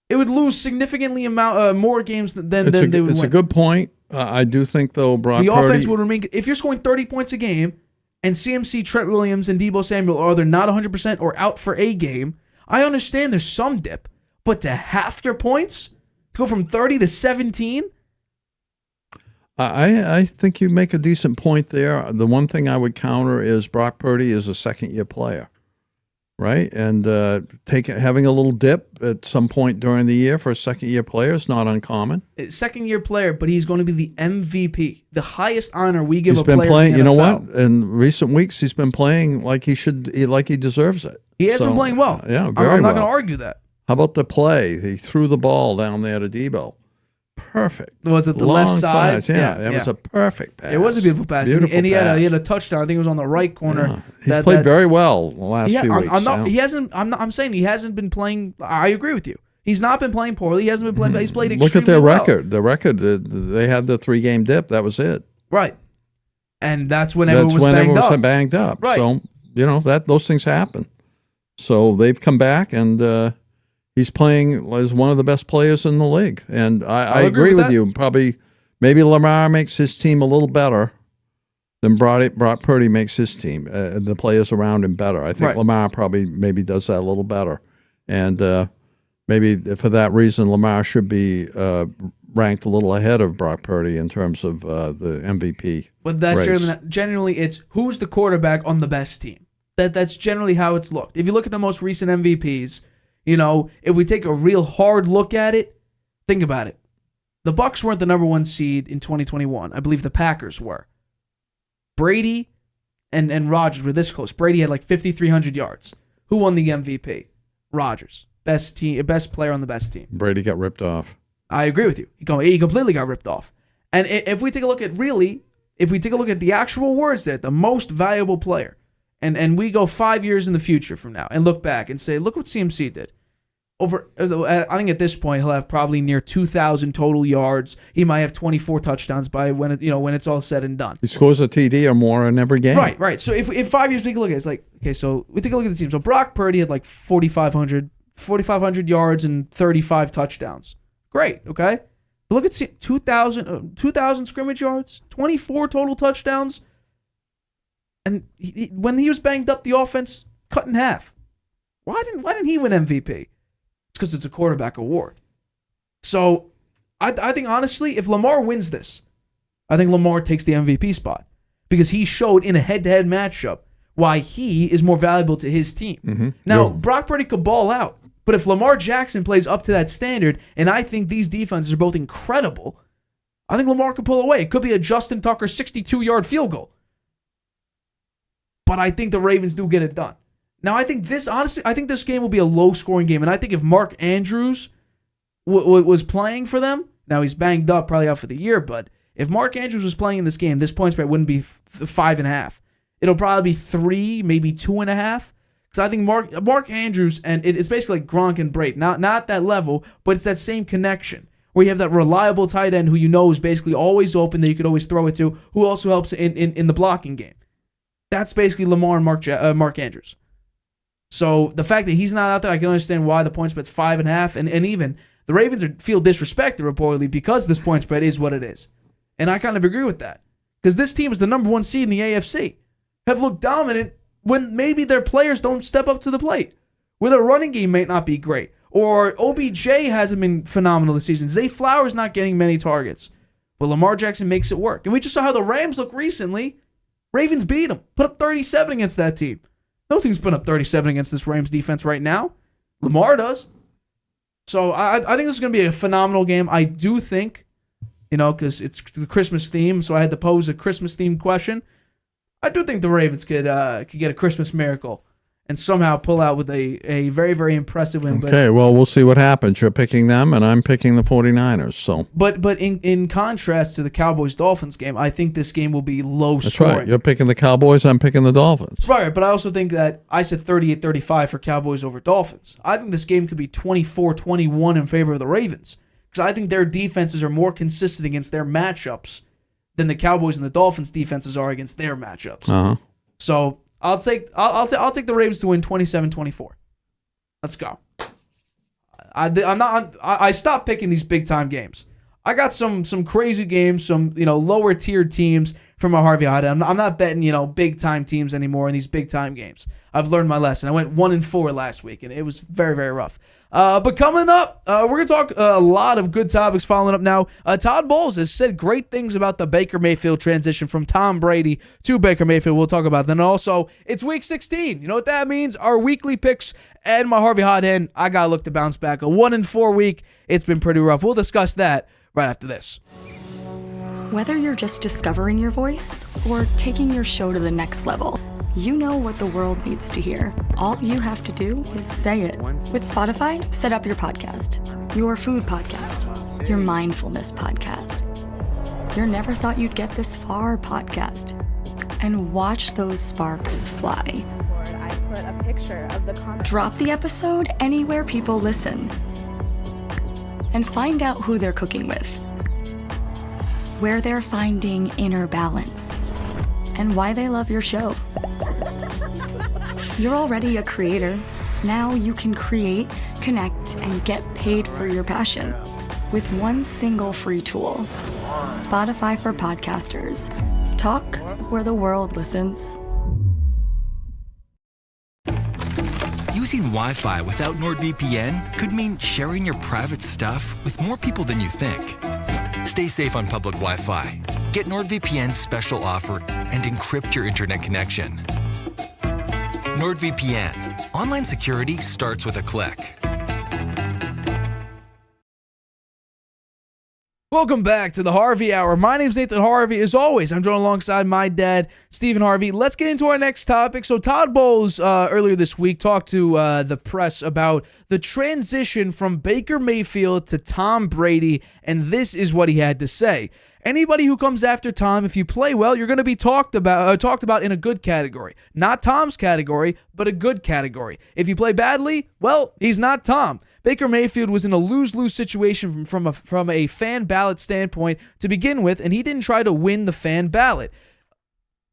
It would lose significantly more games than they would win. It's a good point. I do think, though, Brock Purdy... The offense would remain... If you're scoring 30 points a game, and CMC, Trent Williams, and Deebo Samuel are either not 100% or out for a game, I understand there's some dip, but to half your points, to go from 30 to 17... I think you make a decent point there. The one thing I would counter is Brock Purdy is a second-year player, right? And having a little dip at some point during the year for a second-year player is not uncommon. Second-year player, but he's going to be the MVP, the highest honor we give He's a player. Been playing. In the you know NFL. what? In recent weeks, he's been playing like he deserves it. He has been playing well. Yeah, I'm not well. going to argue that. How about the play? He threw the ball down there to Debo. Perfect. Was it the Long left side? pass. Yeah, it was a perfect pass. It was a beautiful pass. Beautiful and he pass. had a touchdown. I think it was on the right corner. Yeah. He's played very well the last few weeks. I'm saying he hasn't been playing. I agree with you. He's not been playing poorly. He hasn't been playing. He's played extremely Look at their well. record. The record. They had the 3-game dip. That was it. Right. And that's when everyone was banged up. Right. So those things happen. So they've come back, and he's playing as one of the best players in the league. And I agree with you. Maybe Lamar makes his team a little better than Brock Purdy makes his team. The players around him better. I think Lamar maybe does that a little better. And maybe for that reason, Lamar should be ranked a little ahead of Brock Purdy in terms of the MVP. But that's generally it's who's the quarterback on the best team. That's generally how it's looked. If you look at the most recent MVPs, if we take a real hard look at it, think about it. The Bucs weren't the number 1 seed in 2021. I believe the Packers were. Brady and Rodgers were this close. Brady had like 5,300 yards. Who won the MVP? Rodgers. Best player on the best team. Brady got ripped off. I agree with you. He completely got ripped off. And if we take a look at the actual words there, the most valuable player, and we go 5 years in the future from now and look back and say, look what CMC did. I think at this point he'll have probably near 2,000 total yards. He might have 24 touchdowns by when it's all said and done. He scores a TD or more in every game. Right. So if 5 years we take a look at it, it's like, okay, so we take a look at the team. So Brock Purdy had like 4,500 yards and 35 touchdowns. Great, okay? But look at 2,000 scrimmage yards, 24 total touchdowns. And when he was banged up, the offense cut in half. Why didn't he win MVP? It's because it's a quarterback award. So I think, honestly, if Lamar wins this, I think Lamar takes the MVP spot because he showed in a head-to-head matchup why he is more valuable to his team. Mm-hmm. Now, Brock Purdy could ball out, but if Lamar Jackson plays up to that standard, and I think these defenses are both incredible, I think Lamar could pull away. It could be a Justin Tucker 62-yard field goal. But I think the Ravens do get it done. Now, I think this game will be a low-scoring game, and I think if Mark Andrews was playing for them, now he's banged up, probably out for the year, but if Mark Andrews was playing in this game, this point spread wouldn't be 5.5. It'll probably be 3, maybe 2.5. Because I think Mark Andrews, and it's basically like Gronk and Brady. Not that level, but it's that same connection where you have that reliable tight end who you know is basically always open that you could always throw it to, who also helps in the blocking game. That's basically Lamar and Mark Andrews. So the fact that he's not out there, I can understand why the point spread's 5.5, and even the Ravens feel disrespected reportedly because this point spread is what it is. And I kind of agree with that. Because this team is the number 1 seed in the AFC. Have looked dominant when maybe their players don't step up to the plate. Where their running game might not be great. Or OBJ hasn't been phenomenal this season. Zay Flowers not getting many targets. But Lamar Jackson makes it work. And we just saw how the Rams look recently. Ravens beat them. Put up 37 against that team. No team's putting up 37 against this Rams defense right now. Lamar does. So I think this is going to be a phenomenal game. I do think, because it's the Christmas theme, so I had to pose a Christmas themed question. I do think the Ravens could get a Christmas miracle and somehow pull out with a very, very impressive win. Okay, well, we'll see what happens. You're picking them, and I'm picking the 49ers. So, But in contrast to the Cowboys-Dolphins game, I think this game will be low that's scoring. right. You're picking the Cowboys. I'm picking the Dolphins. Right, but I also think that I said 38-35 for Cowboys over Dolphins. I think this game could be 24-21 in favor of the Ravens because I think their defenses are more consistent against their matchups than the Cowboys and the Dolphins' defenses are against their matchups. Uh-huh. So I'll take the Ravens to win 27-24. Let's go. I stopped picking these big time games. I got some crazy games, some lower tier teams for my Harvey Hot. I'm not betting, big time teams anymore in these big time games. I've learned my lesson. I went 1-4 last week, and it was very, very rough. But coming up, we're going to talk a lot of good topics following up now. Todd Bowles has said great things about the Baker Mayfield transition from Tom Brady to Baker Mayfield. We'll talk about that. And also, it's Week 16. You know what that means? Our weekly picks and my Harvey Hot Hand. I got to look to bounce back. A 1-4 week. It's been pretty rough. We'll discuss that right after this. Whether you're just discovering your voice or taking your show to the next level, you know what the world needs to hear. All you have to do is say it. With Spotify, set up your podcast. Your food podcast. Your mindfulness podcast. Your never thought you'd get this far podcast. And watch those sparks fly. I put a picture of the comment. Drop the episode anywhere people listen. And find out who they're cooking with. Where they're finding inner balance. And why they love your show. You're already a creator. Now you can create, connect, and get paid for your passion with one single free tool. Spotify for podcasters. Talk where the world listens. Using Wi-Fi without NordVPN could mean sharing your private stuff with more people than you think. Stay safe on public Wi-Fi. Get NordVPN's special offer and encrypt your internet connection. NordVPN. Online security starts with a click. Welcome back to the Harvey Hour. My name's Nathan Harvey. As always, I'm joined alongside my dad, Stephen Harvey. Let's get into our next topic. So Todd Bowles earlier this week talked to the press about the transition from Baker Mayfield to Tom Brady, and this is what he had to say. Anybody who comes after Tom, if you play well, you're going to be talked about in a good category. Not Tom's category, but a good category. If you play badly, well, he's not Tom. Baker Mayfield was in a lose-lose situation from a fan ballot standpoint to begin with, and he didn't try to win the fan ballot.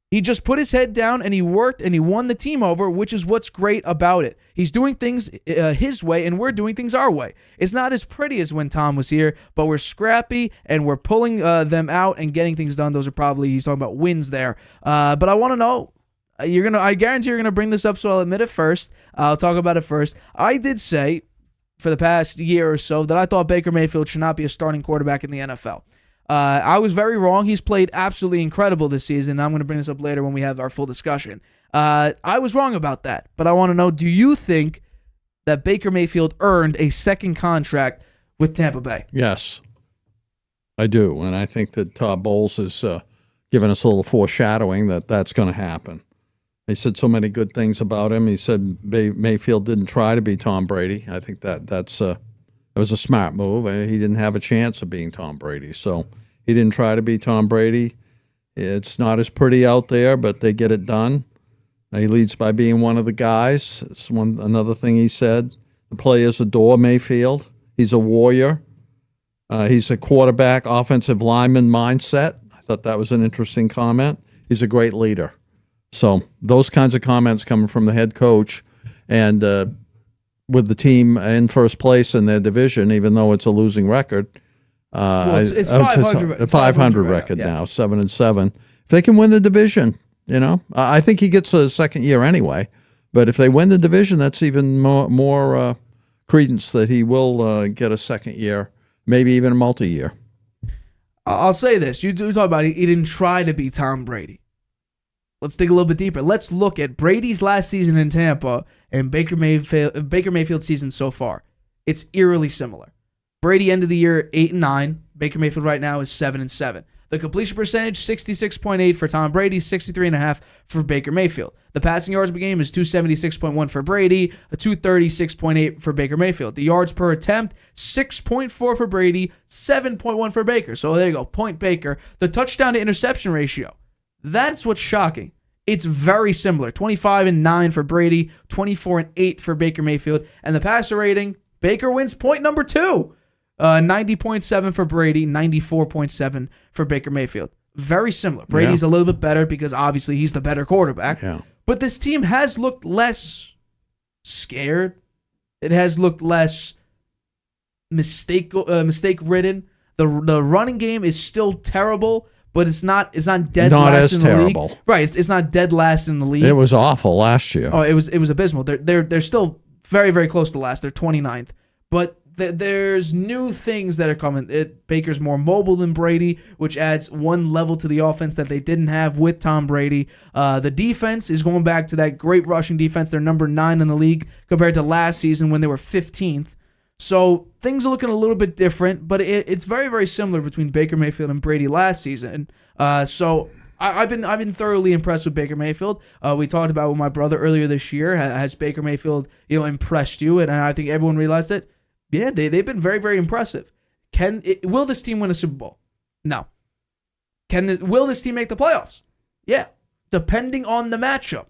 He just put his head down and he worked and he won the team over, which is what's great about it. He's doing things his way and we're doing things our way. It's not as pretty as when Tom was here, but we're scrappy and we're pulling them out and getting things done. Those are probably, he's talking about wins there. But I want to know, I guarantee you're going to bring this up, so I'll admit it first. I'll talk about it first. I did say for the past year or so that I thought Baker Mayfield should not be a starting quarterback in the NFL. I was very wrong. He's played absolutely incredible this season. I'm going to bring this up later when we have our full discussion. I was wrong about that, but I want to know, do you think that Baker Mayfield earned a second contract with Tampa Bay? Yes, I do. And I think that Todd Bowles is giving us a little foreshadowing that that's going to happen. He said so many good things about him. He said Mayfield didn't try to be Tom Brady. I think that was a smart move. He didn't have a chance of being Tom Brady. So he didn't try to be Tom Brady. It's not as pretty out there, but they get it done. He leads by being one of the guys. It's another thing he said. The players adore Mayfield. He's a warrior. He's a quarterback, offensive lineman mindset. I thought that was an interesting comment. He's a great leader. So those kinds of comments coming from the head coach and with the team in first place in their division, even though it's a losing record. It's 500, 500 record now, 7-7. If they can win the division, I think he gets a second year anyway. But if they win the division, that's even more credence that he will get a second year, maybe even a multi-year. I'll say this. You talk about he didn't try to be Tom Brady. Let's dig a little bit deeper. Let's look at Brady's last season in Tampa and Baker Mayfield's season so far. It's eerily similar. Brady ended the year 8-9. Baker Mayfield right now is 7-7. The completion percentage, 66.8 for Tom Brady, 63.5 for Baker Mayfield. The passing yards per game is 276.1 for Brady, 236.8 for Baker Mayfield. The yards per attempt, 6.4 for Brady, 7.1 for Baker. So there you go, point Baker. The touchdown to interception ratio, that's what's shocking. It's very similar. 25-9 for Brady, 24-8 for Baker Mayfield. And the passer rating, Baker wins point number 2. 90.7 for Brady, 94.7 for Baker Mayfield. Very similar. Brady's a little bit better because obviously he's the better quarterback. Yeah. But this team has looked less scared. It has looked less mistake-ridden. The running game is still terrible, but it's not dead Not last as in the terrible. league. Right, it's not dead last in the league. It was awful last year. Oh, it was abysmal. They're still very, very close to last. They're 29th. But there's new things that are coming. Baker's more mobile than Brady, which adds one level to the offense that they didn't have with Tom Brady. The defense is going back to that great rushing defense. They're number 9 in the league compared to last season when they were 15th. So things are looking a little bit different, but it's very, very similar between Baker Mayfield and Brady last season. So I've been thoroughly impressed with Baker Mayfield. We talked about with my brother earlier this year. Has Baker Mayfield impressed you? And I think everyone realized it. Yeah, they've been very, very impressive. Will this team win a Super Bowl? No. Will this team make the playoffs? Yeah. Depending on the matchup.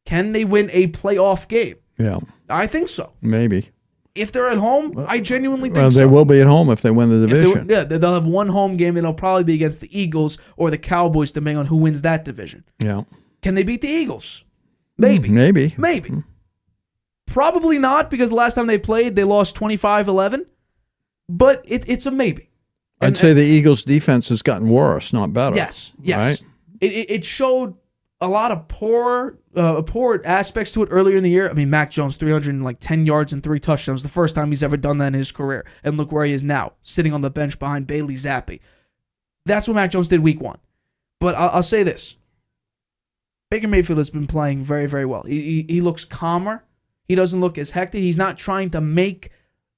Can they win a playoff game? Yeah. I think so. Maybe. If they're at home, I genuinely think Well, so. they will be at home if they win the division. They'll have one home game, and it'll probably be against the Eagles or the Cowboys, depending on who wins that division. Yeah. Can they beat the Eagles? Maybe. Maybe. Probably not, because the last time they played, they lost 25-11. But it's a maybe. I'd say the Eagles' defense has gotten worse, not better. Yes. Right? It showed a lot of poor aspects to it earlier in the year. I mean, Mac Jones, 310 yards and 3 touchdowns. The first time he's ever done that in his career. And look where he is now, sitting on the bench behind Bailey Zappi. That's what Mac Jones did week 1. But I'll say this. Baker Mayfield has been playing very, very well. He looks calmer. He doesn't look as hectic. He's not trying to make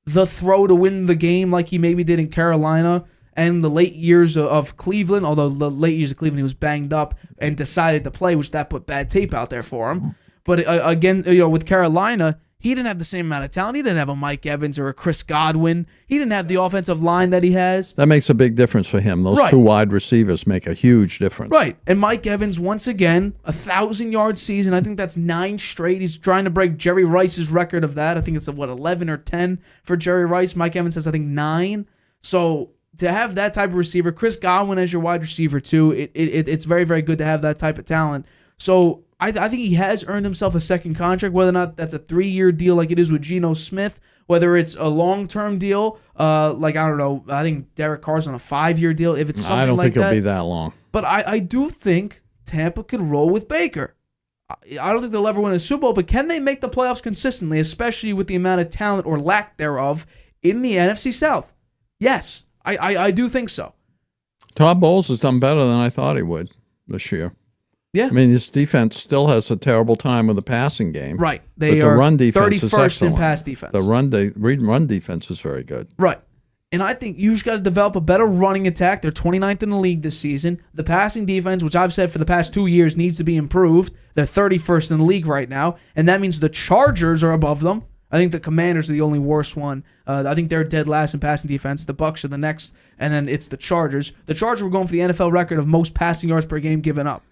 the throw to win the game like he maybe did in Carolina and the late years of Cleveland, although the late years of Cleveland he was banged up and decided to play, which that put bad tape out there for him. But again, with Carolina, he didn't have the same amount of talent. He didn't have a Mike Evans or a Chris Godwin. He didn't have the offensive line that he has. That makes a big difference for him. Those two wide receivers make a huge difference. Right. And Mike Evans, once again, 1,000-yard season. I think that's 9 straight. He's trying to break Jerry Rice's record of that. I think it's 11 or 10 for Jerry Rice. Mike Evans has, I think, 9. So to have that type of receiver, Chris Godwin as your wide receiver too, it's very, very good to have that type of talent. So I think he has earned himself a second contract, whether or not that's a 3-year deal like it is with Geno Smith, whether it's a long-term deal, like, I don't know, I think Derek Carr's on a 5-year deal. If it's something like that. I don't think it'll be that long. But I do think Tampa could roll with Baker. I don't think they'll ever win a Super Bowl, but can they make the playoffs consistently, especially with the amount of talent or lack thereof in the NFC South? Yes, I do think so. Todd Bowles has done better than I thought he would this year. Yeah. I mean, his defense still has a terrible time with the passing game. Right. But the run defense is 31st excellent. in pass defense. The run defense is very good. Right. And I think you just got to develop a better running attack. They're 29th in the league this season. The passing defense, which I've said for the past 2 years, needs to be improved. They're 31st in the league right now, and that means the Chargers are above them. I think the Commanders are the only worst one. I think they're dead last in passing defense. The Bucs are the next, and then it's the Chargers. The Chargers were going for the NFL record of most passing yards per game given up.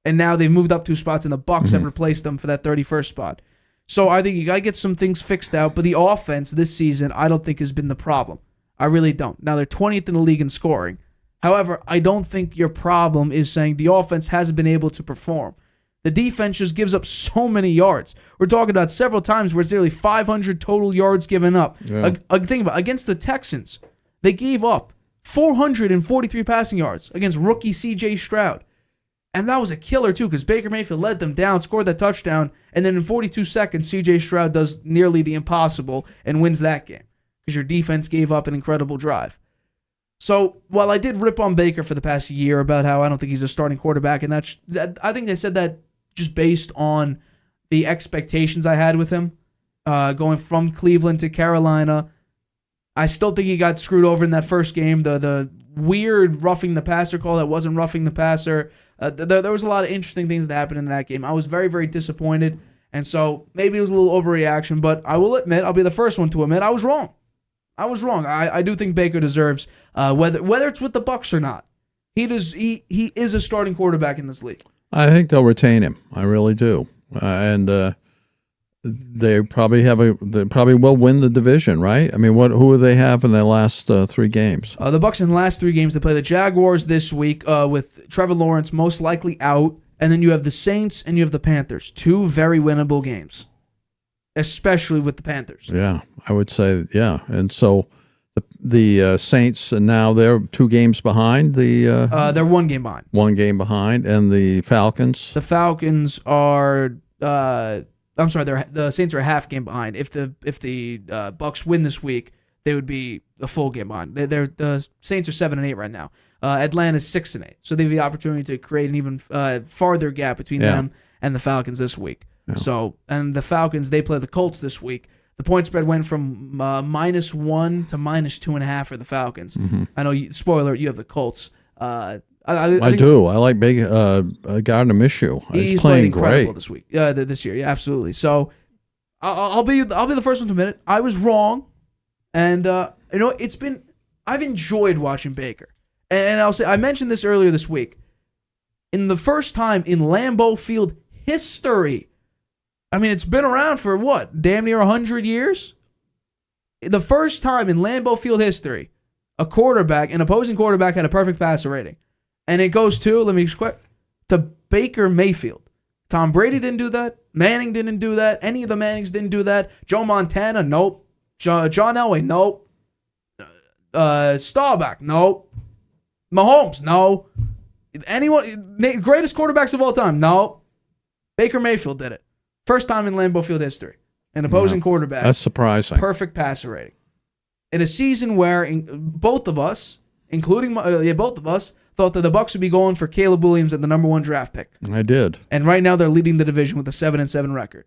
And now they've moved up 2 spots, and the Bucs have replaced them for that 31st spot. So I think you got to get some things fixed out. But the offense this season, I don't think has been the problem. I really don't. Now, they're 20th in the league in scoring. However, I don't think your problem is saying the offense hasn't been able to perform. The defense just gives up so many yards. We're talking about several times where it's nearly 500 total yards given up. Yeah. Think about it. Against the Texans, they gave up 443 passing yards against rookie C.J. Stroud. And that was a killer, too, because Baker Mayfield led them down, scored that touchdown, and then in 42 seconds, C.J. Stroud does nearly the impossible and wins that game because your defense gave up an incredible drive. So while I did rip on Baker for the past year about how I don't think he's a starting quarterback, and I think they said that just based on the expectations I had with him going from Cleveland to Carolina, I still think he got screwed over in that first game. The weird roughing the passer call that wasn't roughing the passer. There was a lot of interesting things that happened in that game. I was very, very disappointed, and so maybe it was a little overreaction, but I will admit, I'll be the first one to admit, I was wrong. I do think Baker deserves, whether it's with the Bucs or not, he is a starting quarterback in this league. I think they'll retain him. I really do, and they probably will win the division, right? I mean, who do they have in their last 3 games? The Bucs in the last 3 games, they play the Jaguars this week with Trevor Lawrence most likely out, and then you have the Saints and you have the Panthers. 2 very winnable games, especially with the Panthers. Yeah, I would say, yeah. And so The Saints, and now they're 2 games behind. They're 1 game behind. 1 game behind, and the Falcons. The Falcons are. I'm sorry. The Saints are a half game behind. If the Bucs win this week, they would be a full game behind. The Saints are 7-8 right now. Atlanta's 6-8, so they have the opportunity to create an even farther gap between them and the Falcons this week. Yeah. So, and the Falcons, they play the Colts this week. The point spread went from -1 to -2.5 for the Falcons. Mm-hmm. I know. Spoiler: you have the Colts. I do. I like Gardner Minshew. He's playing great this week. This year, yeah, absolutely. So, I'll be the first one to admit it. I was wrong, and I've enjoyed watching Baker. And I'll say, I mentioned this earlier this week. In the first time in Lambeau Field history, I mean, it's been around for what? Damn near 100 years? The first time in Lambeau Field history, an opposing quarterback had a perfect passer rating. And it goes to Baker Mayfield. Tom Brady didn't do that. Manning didn't do that. Any of the Mannings didn't do that. Joe Montana, nope. John Elway, nope. Staubach, nope. Mahomes, no. Anyone, greatest quarterbacks of all time, no. Baker Mayfield did it. First time in Lambeau Field history. An opposing quarterback. That's surprising. Perfect passer rating. In a season where both of us, including both of us, thought that the Bucs would be going for Caleb Williams at the number 1 draft pick. I did. And right now they're leading the division with a 7-7 record.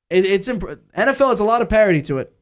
NFL has a lot of parity to it,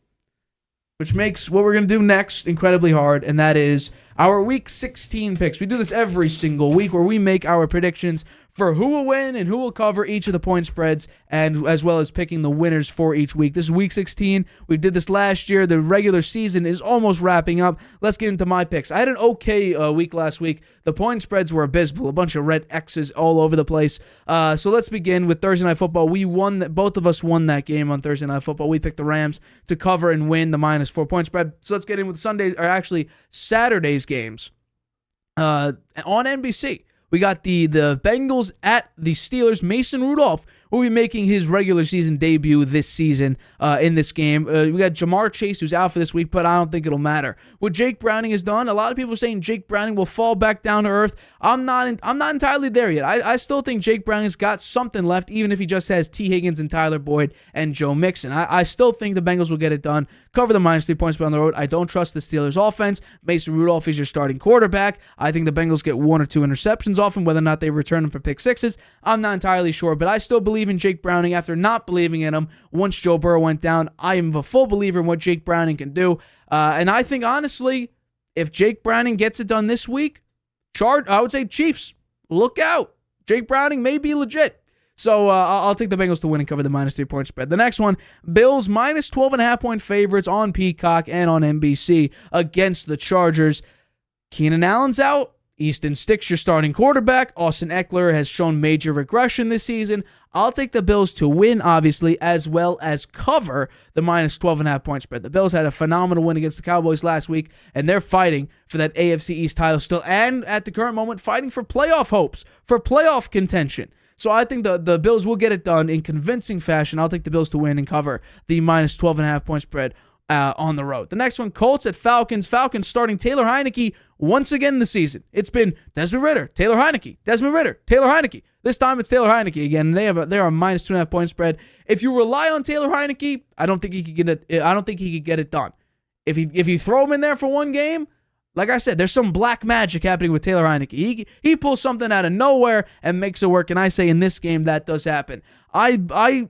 which makes what we're going to do next incredibly hard, and that is our Week 16 picks. We do this every single week where we make our predictions for who will win and who will cover each of the point spreads, and as well as picking the winners for each week. This is Week 16. We did this last year. The regular season is almost wrapping up. Let's get into my picks. I had an okay week last week. The point spreads were abysmal, a bunch of red X's all over the place. So let's begin with Thursday Night Football. We won that. Both of us won that game on Thursday Night Football. We picked the Rams to cover and win the -4 point spread. So let's get in with Saturday's games on NBC. We got the Bengals at the Steelers. Mason Rudolph will be making his regular season debut this season in this game. We got Jamar Chase, who's out for this week, but I don't think it'll matter. What Jake Browning has done, a lot of people are saying Jake Browning will fall back down to earth. I'm not entirely there yet. I still think Jake Browning's got something left, even if he just has T. Higgins and Tyler Boyd and Joe Mixon. I still think the Bengals will get it done. Cover the -3 points on the road. I don't trust the Steelers' offense. Mason Rudolph is your starting quarterback. I think the Bengals get 1 or 2 interceptions off him. Whether or not they return him for pick sixes, I'm not entirely sure. But I still believe in Jake Browning after not believing in him once Joe Burrow went down. I am a full believer in what Jake Browning can do. And I think, honestly, if Jake Browning gets it done this week, I would say Chiefs, look out. Jake Browning may be legit. So I'll take the Bengals to win and cover the -3 point spread. The next one, Bills -12.5 point favorites on Peacock and on NBC against the Chargers. Keenan Allen's out. Easton Stick's your starting quarterback. Austin Eckler has shown major regression this season. I'll take the Bills to win, obviously, as well as cover the -12.5 point spread. The Bills had a phenomenal win against the Cowboys last week, and they're fighting for that AFC East title still, and at the current moment, fighting for playoff hopes, for playoff contention. So I think the Bills will get it done in convincing fashion. I'll take the Bills to win and cover the -12.5 point spread on the road. The next one, Colts at Falcons. Falcons starting Taylor Heineke once again this season. It's been Desmond Ridder, Taylor Heineke, Desmond Ridder, Taylor Heineke. This time it's Taylor Heineke again. They're a -2.5 point spread. If you rely on Taylor Heineke, I don't think he could get it. I don't think he could get it done. If you throw him in there for one game, like I said, there's some black magic happening with Taylor Heineke. He pulls something out of nowhere and makes it work. And I say in this game that does happen. I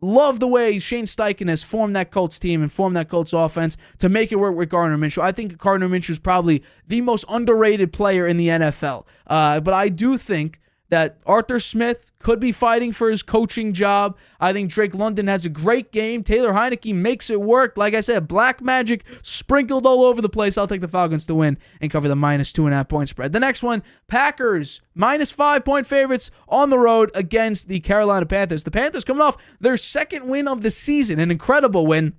love the way Shane Steichen has formed that Colts team and formed that Colts offense to make it work with Gardner Minshew. I think Gardner Minshew is probably the most underrated player in the NFL. But I do think that Arthur Smith could be fighting for his coaching job. I think Drake London has a great game. Taylor Heineke makes it work. Like I said, black magic sprinkled all over the place. I'll take the Falcons to win and cover the -2.5 point spread. The next one, Packers, -5 point favorites on the road against the Carolina Panthers. The Panthers coming off their second win of the season, an incredible win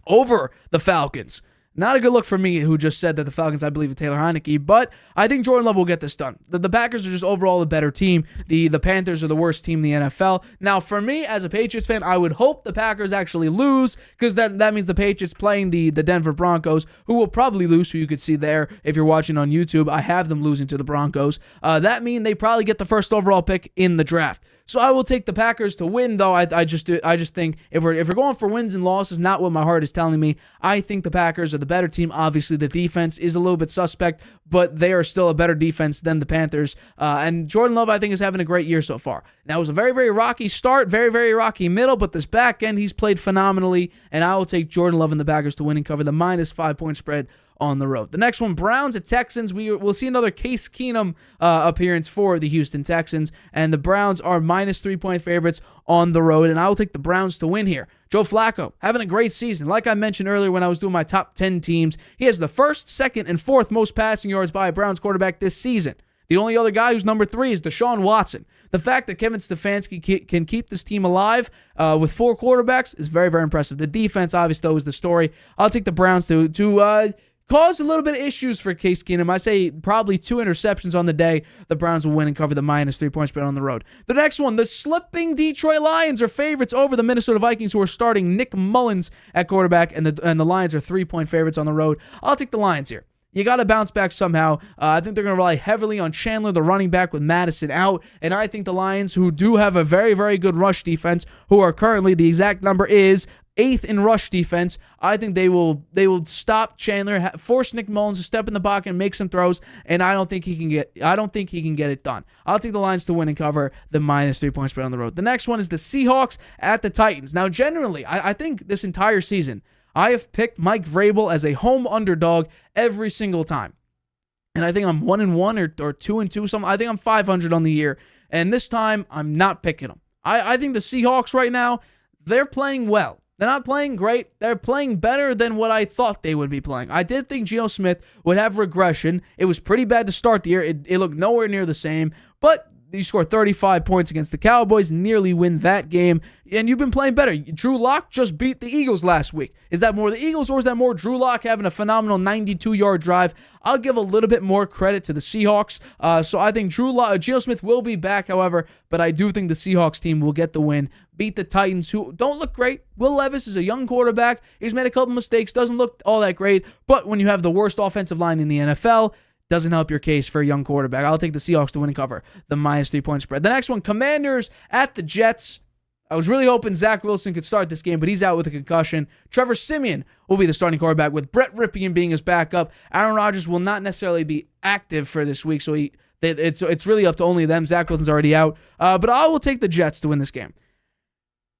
over the Falcons. Not a good look for me, who just said that the Falcons, I believe, in Taylor Heineke, but I think Jordan Love will get this done. The Packers are just overall a better team. The Panthers are the worst team in the NFL. Now, for me, as a Patriots fan, I would hope the Packers actually lose, because that means the Patriots playing the Denver Broncos, who will probably lose, who you could see there if you're watching on YouTube. I have them losing to the Broncos. That means they probably get the first overall pick in the draft. So I will take the Packers to win, though. I just think if we're going for wins and losses, not what my heart is telling me. I think the Packers are the better team. Obviously, the defense is a little bit suspect, but they are still a better defense than the Panthers. And Jordan Love, I think, is having a great year so far. Now, it was a very, very rocky start, very, very rocky middle, but this back end, he's played phenomenally, and I will take Jordan Love and the Packers to win and cover the -5-point spread on the road. The next one, Browns at Texans. We'll see another Case Keenum appearance for the Houston Texans, and the Browns are -3-point favorites on the road, and I will take the Browns to win here. Joe Flacco having a great season. Like I mentioned earlier when I was doing my top 10 teams, he has the first, second, and fourth most passing yards by a Browns quarterback this season. The only other guy who's number 3 is Deshaun Watson. The fact that Kevin Stefanski can keep this team alive with 4 quarterbacks is very, very impressive. The defense, obviously, though, is the story. I'll take the Browns to cause a little bit of issues for Case Keenum. I say probably 2 interceptions on the day. The Browns will win and cover the -3-point spread on the road. The next one, the slipping Detroit Lions are favorites over the Minnesota Vikings, who are starting Nick Mullins at quarterback, and the Lions are 3-point favorites on the road. I'll take the Lions here. You got to bounce back somehow. I think they're going to rely heavily on Chandler, the running back, with Madison out. And I think the Lions, who do have a very, very good rush defense, who are currently, the exact number is 8th in rush defense, I think they will stop Chandler, force Nick Mullins to step in the pocket and make some throws, and I don't think he can get it done. I'll take the Lions to win and cover the -3-point spread on the road. The next one is the Seahawks at the Titans. Now, generally, I think this entire season, I have picked Mike Vrabel as a home underdog every single time. And I think I'm 1-1 or 2-2 something. I think I'm 500 on the year. And this time, I'm not picking them. I think the Seahawks right now, they're playing well. They're not playing great. They're playing better than what I thought they would be playing. I did think Geno Smith would have regression. It was pretty bad to start the year. It looked nowhere near the same. But you scored 35 points against the Cowboys, nearly win that game, and you've been playing better. Drew Lock just beat the Eagles last week. Is that more the Eagles, or is that more Drew Lock having a phenomenal 92-yard drive? I'll give a little bit more credit to the Seahawks. So I think Geno Smith will be back, however, but I do think the Seahawks team will get the win, beat the Titans, who don't look great. Will Levis is a young quarterback. He's made a couple mistakes, doesn't look all that great, but when you have the worst offensive line in the NFL, doesn't help your case for a young quarterback. I'll take the Seahawks to win and cover the -3-point spread. The next one, Commanders at the Jets. I was really hoping Zach Wilson could start this game, but he's out with a concussion. Trevor Siemian will be the starting quarterback, with Brett Rypien being his backup. Aaron Rodgers will not necessarily be active for this week, so it's really up to only them. Zach Wilson's already out. But I will take the Jets to win this game.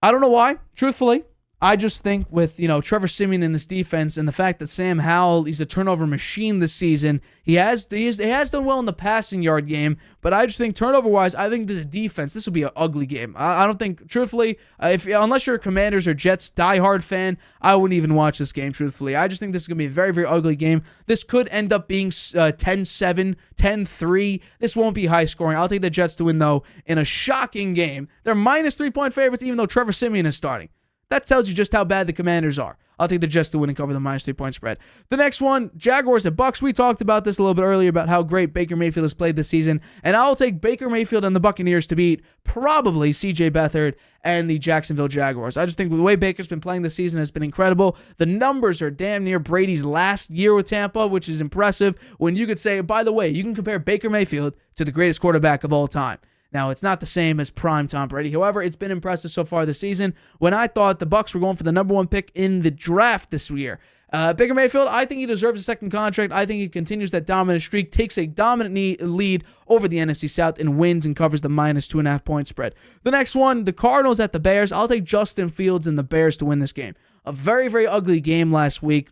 I don't know why, truthfully. I just think with, Trevor Siemian in this defense and the fact that Sam Howell, he's a turnover machine this season. He has done well in the passing yard game, but I just think turnover-wise, I think the defense, this will be an ugly game. I don't think, truthfully, unless you're a Commanders or Jets diehard fan, I wouldn't even watch this game, truthfully. I just think this is going to be a very, very ugly game. This could end up being 10-7, 10-3. This won't be high scoring. I'll take the Jets to win, though, in a shocking game. They're -3-point favorites, even though Trevor Siemian is starting. That tells you just how bad the Commanders are. I'll take the Jets to win and cover the -3-point spread. The next one, Jaguars at Bucks. We talked about this a little bit earlier about how great Baker Mayfield has played this season, and I'll take Baker Mayfield and the Buccaneers to beat probably C.J. Beathard and the Jacksonville Jaguars. I just think the way Baker's been playing this season has been incredible. The numbers are damn near Brady's last year with Tampa, which is impressive. When you could say, by the way, you can compare Baker Mayfield to the greatest quarterback of all time. Now, it's not the same as prime Tom Brady. However, it's been impressive so far this season. When I thought the Bucs were going for the number 1 pick in the draft this year, Baker Mayfield, I think he deserves a second contract. I think he continues that dominant streak, takes a dominant lead over the NFC South, and wins and covers the -2.5-point spread. The next one, the Cardinals at the Bears. I'll take Justin Fields and the Bears to win this game. A very, very ugly game last week.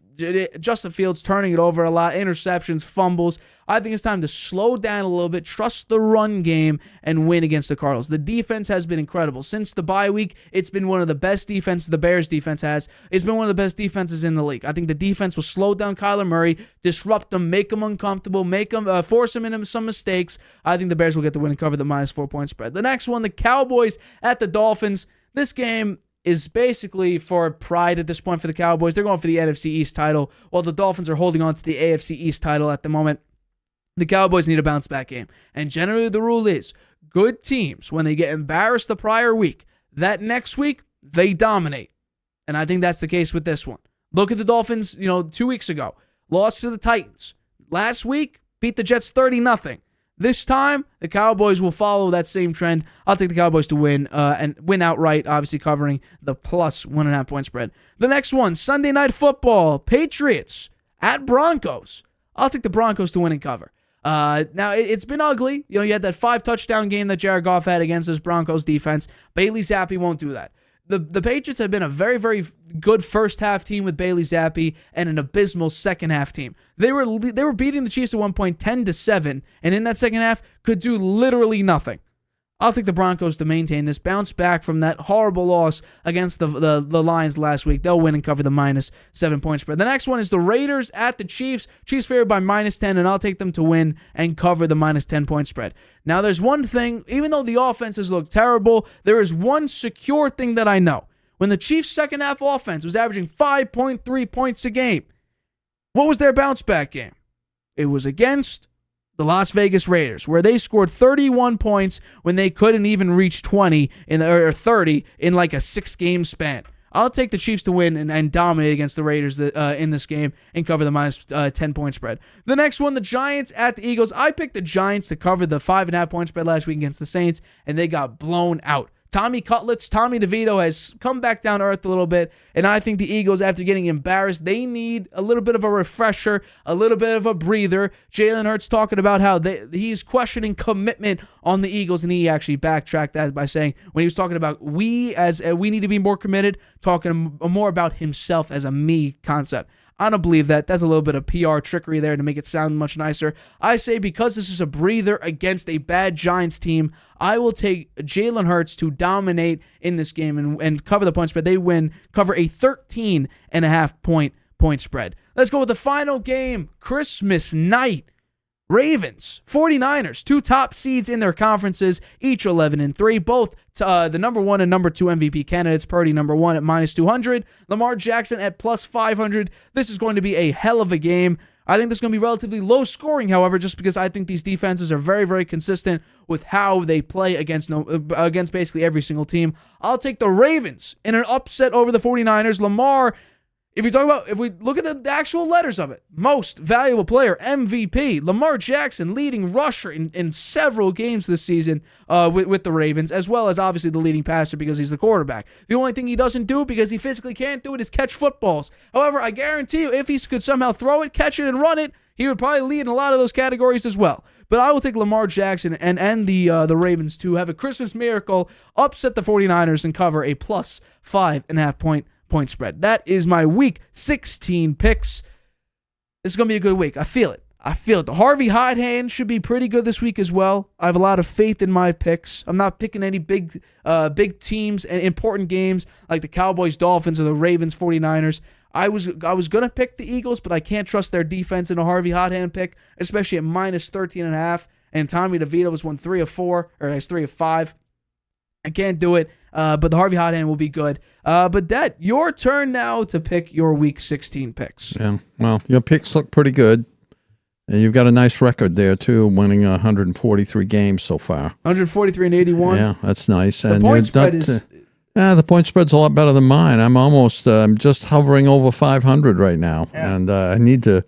Justin Fields turning it over a lot, interceptions, fumbles. I think it's time to slow down a little bit, trust the run game, and win against the Cardinals. The defense has been incredible. Since the bye week, it's been one of the best defenses the Bears defense has. It's been one of the best defenses in the league. I think the defense will slow down Kyler Murray, disrupt him, make him uncomfortable, force him into some mistakes. I think the Bears will get the win and cover the -4-point spread. The next one, the Cowboys at the Dolphins. This game, is basically for pride at this point for the Cowboys. They're going for the NFC East title, while the Dolphins are holding on to the AFC East title at the moment. The Cowboys need a bounce-back game. And generally the rule is, good teams, when they get embarrassed the prior week, that next week, they dominate. And I think that's the case with this one. Look at the Dolphins, 2 weeks ago. Lost to the Titans. Last week, beat the Jets 30-0. This time, the Cowboys will follow that same trend. I'll take the Cowboys to win and win outright, obviously covering the plus 1.5 point spread. The next one, Sunday Night Football, Patriots at Broncos. I'll take the Broncos to win and cover. Now, it's been ugly. You had that 5-touchdown game that Jared Goff had against this Broncos defense. Bailey Zappi won't do that. The Patriots have been a very, very good first-half team with Bailey Zappi and an abysmal second-half team. They were beating the Chiefs at one point 10-7, and in that second half could do literally nothing. I'll take the Broncos to maintain this, bounce back from that horrible loss against the Lions last week. They'll win and cover the minus 7 point spread. The next one is the Raiders at the Chiefs. Chiefs favored by minus 10, and I'll take them to win and cover the minus 10 point spread. Now, there's one thing, even though the offenses look terrible, there is one secure thing that I know. When the Chiefs' second half offense was averaging 5.3 points a game, what was their bounce back game? It was against the Las Vegas Raiders, where they scored 31 points when they couldn't even reach 20 or 30 in like a 6-game span. I'll take the Chiefs to win and dominate against the Raiders in this game and cover the minus 10 point spread. The next one, the Giants at the Eagles. I picked the Giants to cover the 5.5 point spread last week against the Saints, and they got blown out. Tommy DeVito has come back down to earth a little bit, and I think the Eagles, after getting embarrassed, they need a little bit of a refresher, a little bit of a breather. Jalen Hurts talking about how he's questioning commitment on the Eagles, and he actually backtracked that by saying, when he was talking about we need to be more committed, talking more about himself as a me concept. I don't believe that. That's a little bit of PR trickery there to make it sound much nicer. I say because this is a breather against a bad Giants team, I will take Jalen Hurts to dominate in this game and cover the point spread. They cover a 13.5 point spread. Let's go with the final game, Christmas night. Ravens, 49ers, 2 top seeds in their conferences, each 11-3, both the number 1 and number 2 MVP candidates. Purdy number 1 at minus 200, Lamar Jackson at plus 500. This is going to be a hell of a game. I think this is going to be relatively low scoring, however, just because I think these defenses are very, very consistent with how they play against basically every single team. I'll take the Ravens in an upset over the 49ers. Lamar, if we look at the actual letters of it, most valuable player, MVP, Lamar Jackson, leading rusher in several games this season with the Ravens, as well as obviously the leading passer because he's the quarterback. The only thing he doesn't do because he physically can't do it is catch footballs. However, I guarantee you, if he could somehow throw it, catch it, and run it, he would probably lead in a lot of those categories as well. But I will take Lamar Jackson and the Ravens to have a Christmas miracle, upset the 49ers, and cover a plus 5.5 point spread. That is my week 16 picks. This is going to be a good week. I feel it. The Harvey hot hand should be pretty good this week as well. I have a lot of faith in my picks. I'm not picking any big teams and important games like the Cowboys, Dolphins, or the Ravens, 49ers. I was going to pick the Eagles, but I can't trust their defense in a Harvey hot hand pick, especially at minus 13.5. And Tommy DeVito was 3 of 4, or he's 3 of 5. I can't do it, but the Harvey hot hand will be good. But Dad, your turn now to pick your Week 16 picks. Yeah, well, your picks look pretty good. And you've got a nice record there, too, winning 143 games so far. 143-81. Yeah, that's nice. The point spread is... the point spread's a lot better than mine. I'm just hovering over 500 right now. Yeah. And I need to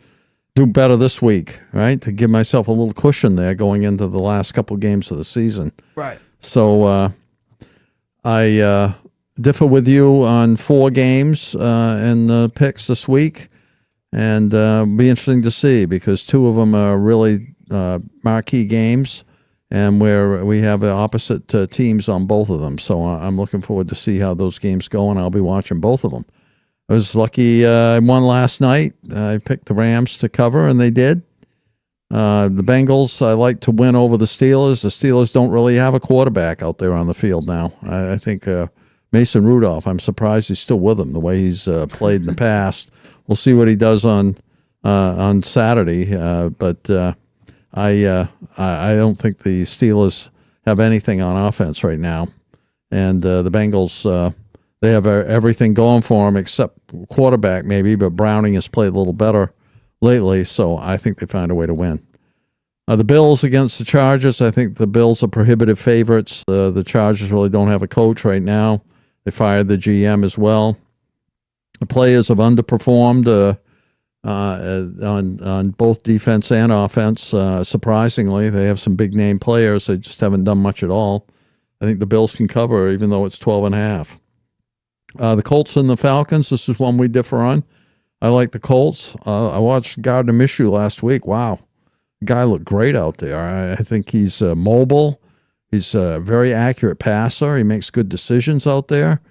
do better this week, right, to give myself a little cushion there going into the last couple games of the season. Right. So... I differ with you on 4 games in the picks this week, and it'll be interesting to see because 2 of them are really marquee games, and where we have opposite teams on both of them. So I'm looking forward to see how those games go, and I'll be watching both of them. I was lucky I won last night. I picked the Rams to cover, and they did. The Bengals, I like to win over the Steelers. The Steelers don't really have a quarterback out there on the field now. I think Mason Rudolph, I'm surprised he's still with them the way he's played in the past. We'll see what he does on Saturday. But I don't think the Steelers have anything on offense right now. And the Bengals, they have everything going for them except quarterback maybe, but Browning has played a little better lately, so I think they find a way to win. The Bills against the Chargers, I think the Bills are prohibitive favorites. The Chargers really don't have a coach right now. They fired the GM as well. The players have underperformed on both defense and offense. Surprisingly, they have some big-name players. They just haven't done much at all. I think the Bills can cover, even though it's 12.5. The Colts and the Falcons, this is one we differ on. I like the Colts. I watched Gardner Minshew last week. Wow. The guy looked great out there. I think he's mobile. He's a very accurate passer. He makes good decisions out there.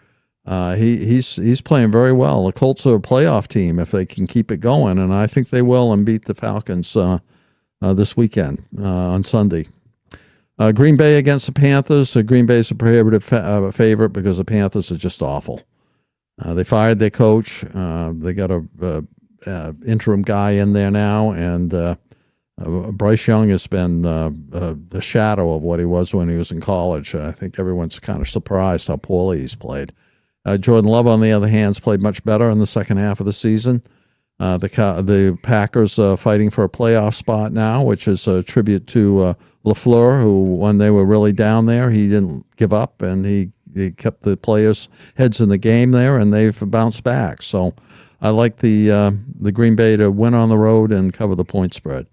He's playing very well. The Colts are a playoff team if they can keep it going, and I think they will and beat the Falcons this weekend on Sunday. Green Bay against the Panthers. Green Bay is a prohibitive favorite because the Panthers are just awful. They fired their coach. They got a interim guy in there now, and Bryce Young has been the shadow of what he was when he was in college. I think everyone's kind of surprised how poorly he's played. Jordan Love, on the other hand, has played much better in the second half of the season. The Packers are fighting for a playoff spot now, which is a tribute to LaFleur, who, when they were really down there, he didn't give up, and he kept the players' heads in the game there, and they've bounced back. So I like the Green Bay to win on the road and cover the point spread.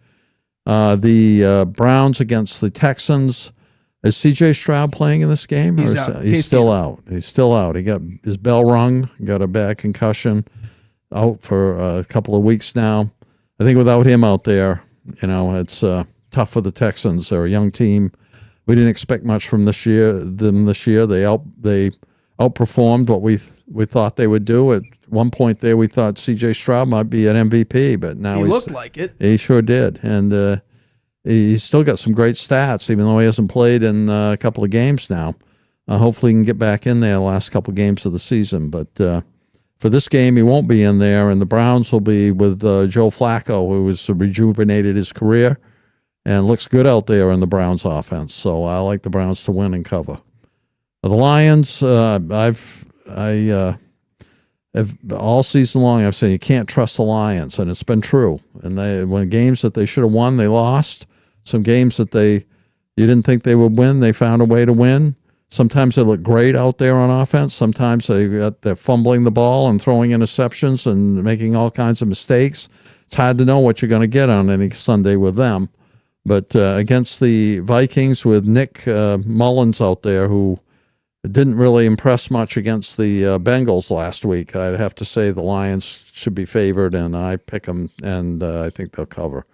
The Browns against the Texans. Is C.J. Stroud playing in this game? He's out. He's still out. He's still out. He got his bell rung, got a bad concussion, out for a couple of weeks now. I think without him out there, it's tough for the Texans. They're a young team. We didn't expect much from them this year. They outperformed what we thought they would do. At one point there, we thought C.J. Stroud might be an MVP, but now he looked like it. He sure did, and he's still got some great stats, even though he hasn't played in a couple of games now. Hopefully he can get back in there the last couple of games of the season. But for this game, he won't be in there, and the Browns will be with Joe Flacco, who has rejuvenated his career and looks good out there in the Browns offense. So I like the Browns to win and cover. The Lions, all season long, I've said you can't trust the Lions, and it's been true. And when games that they should have won, they lost. Some games that you didn't think they would win, they found a way to win. Sometimes they look great out there on offense. Sometimes they're fumbling the ball and throwing interceptions and making all kinds of mistakes. It's hard to know what you're going to get on any Sunday with them. But against the Vikings with Nick Mullins out there, who didn't really impress much against the Bengals last week, I'd have to say the Lions should be favored, and I pick them, and I think they'll cover.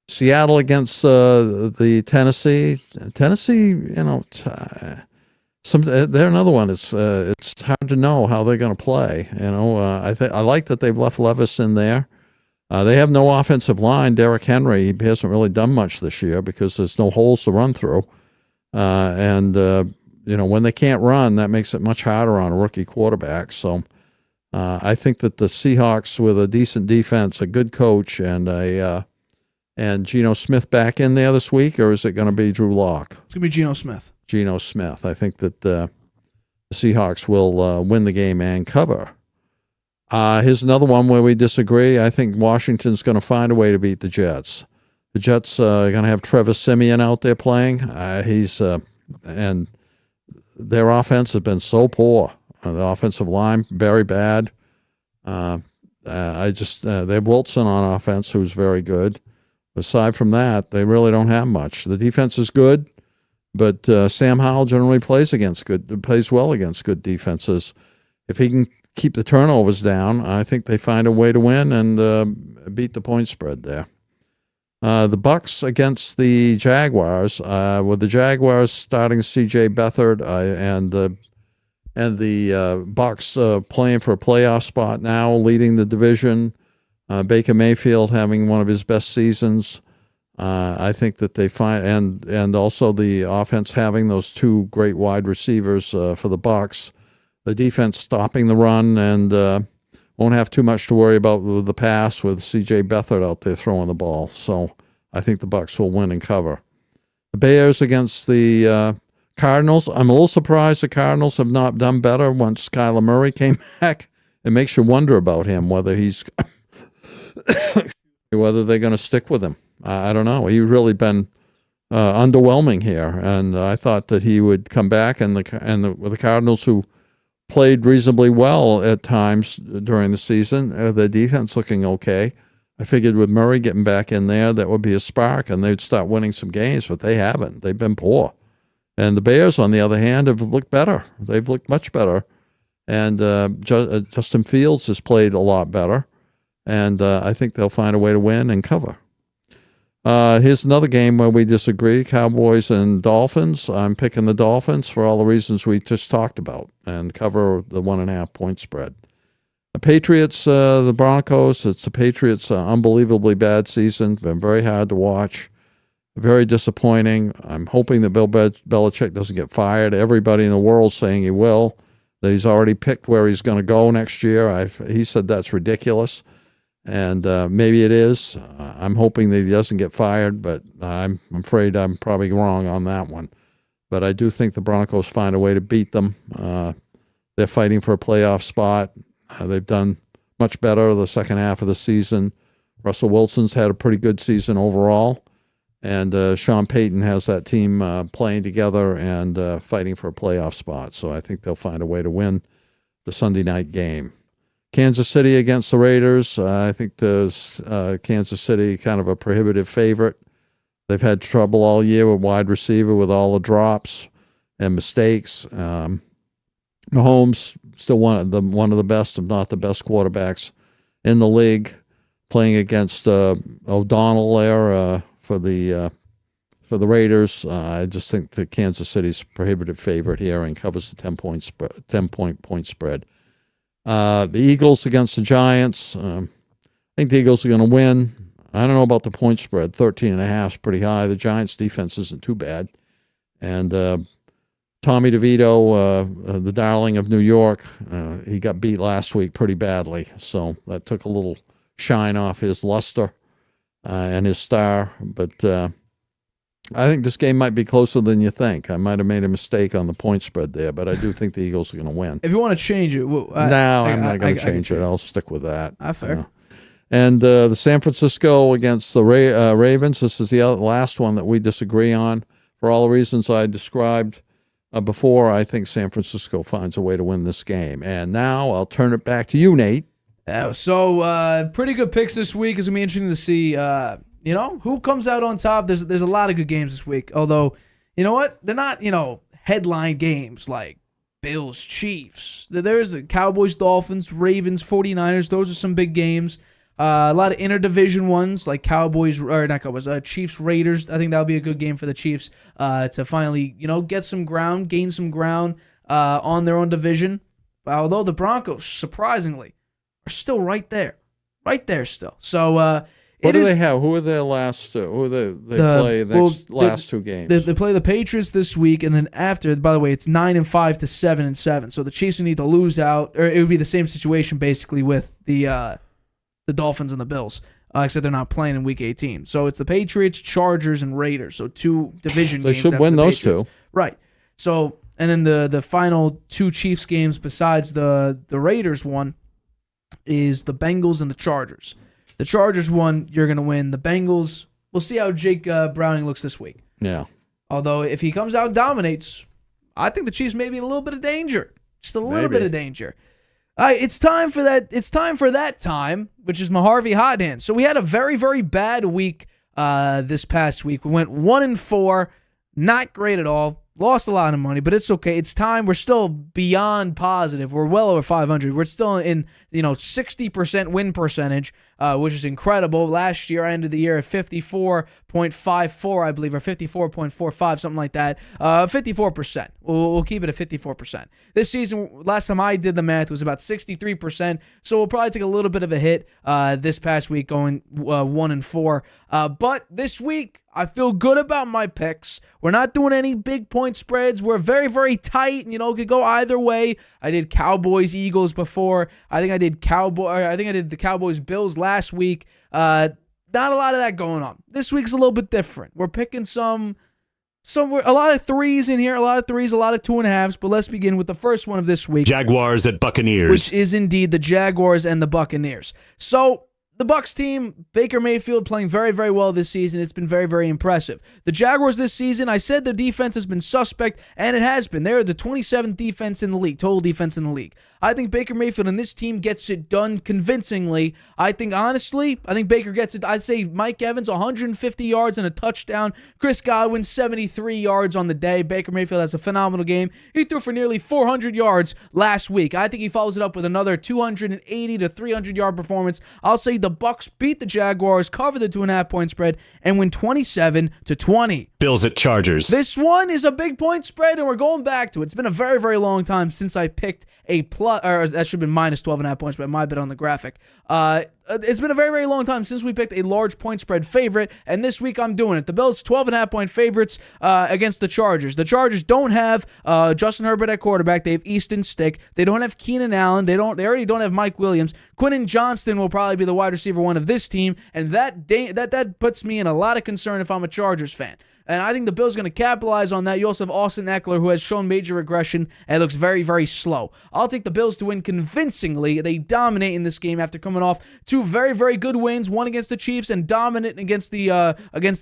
Seattle against the Tennessee. Tennessee, they're another one. It's hard to know how they're going to play. I like that they've left Levis in there. They have no offensive line. Derrick Henry, he hasn't really done much this year because there's no holes to run through. When they can't run, that makes it much harder on a rookie quarterback. So I think that the Seahawks, with a decent defense, a good coach, and Geno Smith back in there this week, or is it going to be Drew Lock? It's going to be Geno Smith. Geno Smith. I think that the Seahawks will win the game and cover. Here's another one where we disagree. I think Washington's going to find a way to beat the Jets. The Jets are going to have Trevor Siemian out there playing. And their offense has been so poor. The offensive line, very bad. They have Wilson on offense, who's very good. Aside from that, they really don't have much. The defense is good, but Sam Howell generally plays well against good defenses. If he can keep the turnovers down, I think they find a way to win and beat the point spread there. The Bucs against the Jaguars, with the Jaguars starting C.J. Beathard and the Bucs playing for a playoff spot now, leading the division. Baker Mayfield having one of his best seasons. I think that they find, and also the offense having those two great wide receivers for the Bucs. The defense stopping the run and won't have too much to worry about with the pass with C.J. Beathard out there throwing the ball. So I think the Bucs will win and cover. The Bears against the Cardinals, I'm a little surprised the Cardinals have not done better once Kyler Murray came back. It makes you wonder about him, whether whether they're going to stick with him. I don't know. He's really been underwhelming here, and I thought that he would come back, and the Cardinals, who played reasonably well at times during the season, the defense looking okay. I figured with Murray getting back in there, that would be a spark, and they'd start winning some games, but they haven't. They've been poor. And the Bears, on the other hand, have looked better. They've looked much better. And Justin Fields has played a lot better. And I think they'll find a way to win and cover. Here's another game where we disagree, Cowboys and Dolphins. I'm picking the Dolphins for all the reasons we just talked about and cover the 1.5 point spread. The Patriots, the Broncos, it's the Patriots' unbelievably bad season. Been very hard to watch. Very disappointing. I'm hoping that Bill Belichick doesn't get fired. Everybody in the world's saying he will, that he's already picked where he's going to go next year. He said that's ridiculous, and maybe it is. I'm hoping that he doesn't get fired, but I'm afraid I'm probably wrong on that one. But I do think the Broncos find a way to beat them. They're fighting for a playoff spot. They've done much better the second half of the season. Russell Wilson's had a pretty good season overall. And Sean Payton has that team playing together and fighting for a playoff spot. So I think they'll find a way to win the Sunday night game. Kansas City against the Raiders. I think there's Kansas City kind of a prohibitive favorite. They've had trouble all year with wide receiver with all the drops and mistakes. Mahomes, still one of the best, if not the best quarterbacks in the league, playing against O'Donnell there for the Raiders. I just think that Kansas City's prohibitive favorite here and covers the 10-point spread. The Eagles against the Giants. I think the Eagles are going to win. I don't know about the point spread. 13.5 is pretty high. The Giants' defense isn't too bad. And Tommy DeVito, the darling of New York, he got beat last week pretty badly. So that took a little shine off his luster and his star. But I think this game might be closer than you think. I might have made a mistake on the point spread there, but I do think the Eagles are going to win. If you want to change it, I'm not going to change it. I'll stick with that. Fair. And the San Francisco against the Ravens. This is the last one that we disagree on. For all the reasons I described before, I think San Francisco finds a way to win this game. And now I'll turn it back to you, Nate. So pretty good picks this week. It's going to be interesting to see who comes out on top. There's a lot of good games this week. Although, you know what? They're not, headline games like Bills, Chiefs. There's Cowboys, Dolphins, Ravens, 49ers. Those are some big games. A lot of interdivision ones like Chiefs, Raiders. I think that'll be a good game for the Chiefs to finally, gain some ground on their own division. Although the Broncos, surprisingly, are still right there still. So what do they have? Who are their last? Who they play last two games? They play the Patriots this week, and then after, by the way, it's 9-5 to 7-7. So the Chiefs would need to lose out, or it would be the same situation basically with the Dolphins and the Bills, except they're not playing in Week 18. So it's the Patriots, Chargers, and Raiders. So two division games. They should win those Patriots. two, right? So and then the final two Chiefs games besides the Raiders one is the Bengals and the Chargers. The Chargers one, you're going to win. The Bengals, we'll see how Jake Browning looks this week. Yeah. Although if he comes out and dominates, I think the Chiefs may be in a little bit of danger. Just a little bit of danger. All right, it's time for that. It's time for that time, which is my Harvey Hot Hand. So we had a very, very bad week this past week. We went 1-4, not great at all. Lost a lot of money, but it's okay. It's time. We're still beyond positive. We're well over 500. We're still in 60% win percentage, which is incredible. Last year, I ended the year at 54.54, I believe, or 54.45, something like that. 54%. We'll keep it at 54%. This season, last time I did the math, was about 63%. So we'll probably take a little bit of a hit this past week, going 1-4. But this week, I feel good about my picks. We're not doing any big point spreads. We're very, very tight, and could go either way. I did Cowboys, Eagles before. I think I did the Cowboys, Bills last week. Not a lot of that going on. This week's a little bit different. We're picking some somewhere, a lot of threes in here, a lot of 2.5s, but let's begin with the first one of this week. Jaguars at Buccaneers. Which is indeed the Jaguars and the Buccaneers. So, the Bucs team, Baker Mayfield playing very, very well this season. It's been very, very impressive. The Jaguars this season, I said their defense has been suspect, and it has been. They're the 27th defense in the league, total defense in the league. I think Baker Mayfield and this team gets it done convincingly. I think Baker gets it. I'd say Mike Evans, 150 yards and a touchdown. Chris Godwin, 73 yards on the day. Baker Mayfield has a phenomenal game. He threw for nearly 400 yards last week. I think he follows it up with another 280 to 300-yard performance. I'll say the Bucs beat the Jaguars, cover the 2.5-point spread, and win 27-20. Bills at Chargers. This one is a big point spread, and we're going back to it. It's been a very, very long time since I picked a plus, or that should have been minus 12.5 points, but my bet on the graphic. It's been a very, very long time since we picked a large point spread favorite, and this week I'm doing it. The Bills 12.5-point favorites against the Chargers. The Chargers don't have Justin Herbert at quarterback. They have Easton Stick. They don't have Keenan Allen. They already don't have Mike Williams. Quentin Johnston will probably be the wide receiver one of this team, and that puts me in a lot of concern if I'm a Chargers fan. And I think the Bills are going to capitalize on that. You also have Austin Eckler, who has shown major regression and looks very, very slow. I'll take the Bills to win convincingly. They dominate in this game after coming off two very, very good wins, one against the Chiefs and dominant against the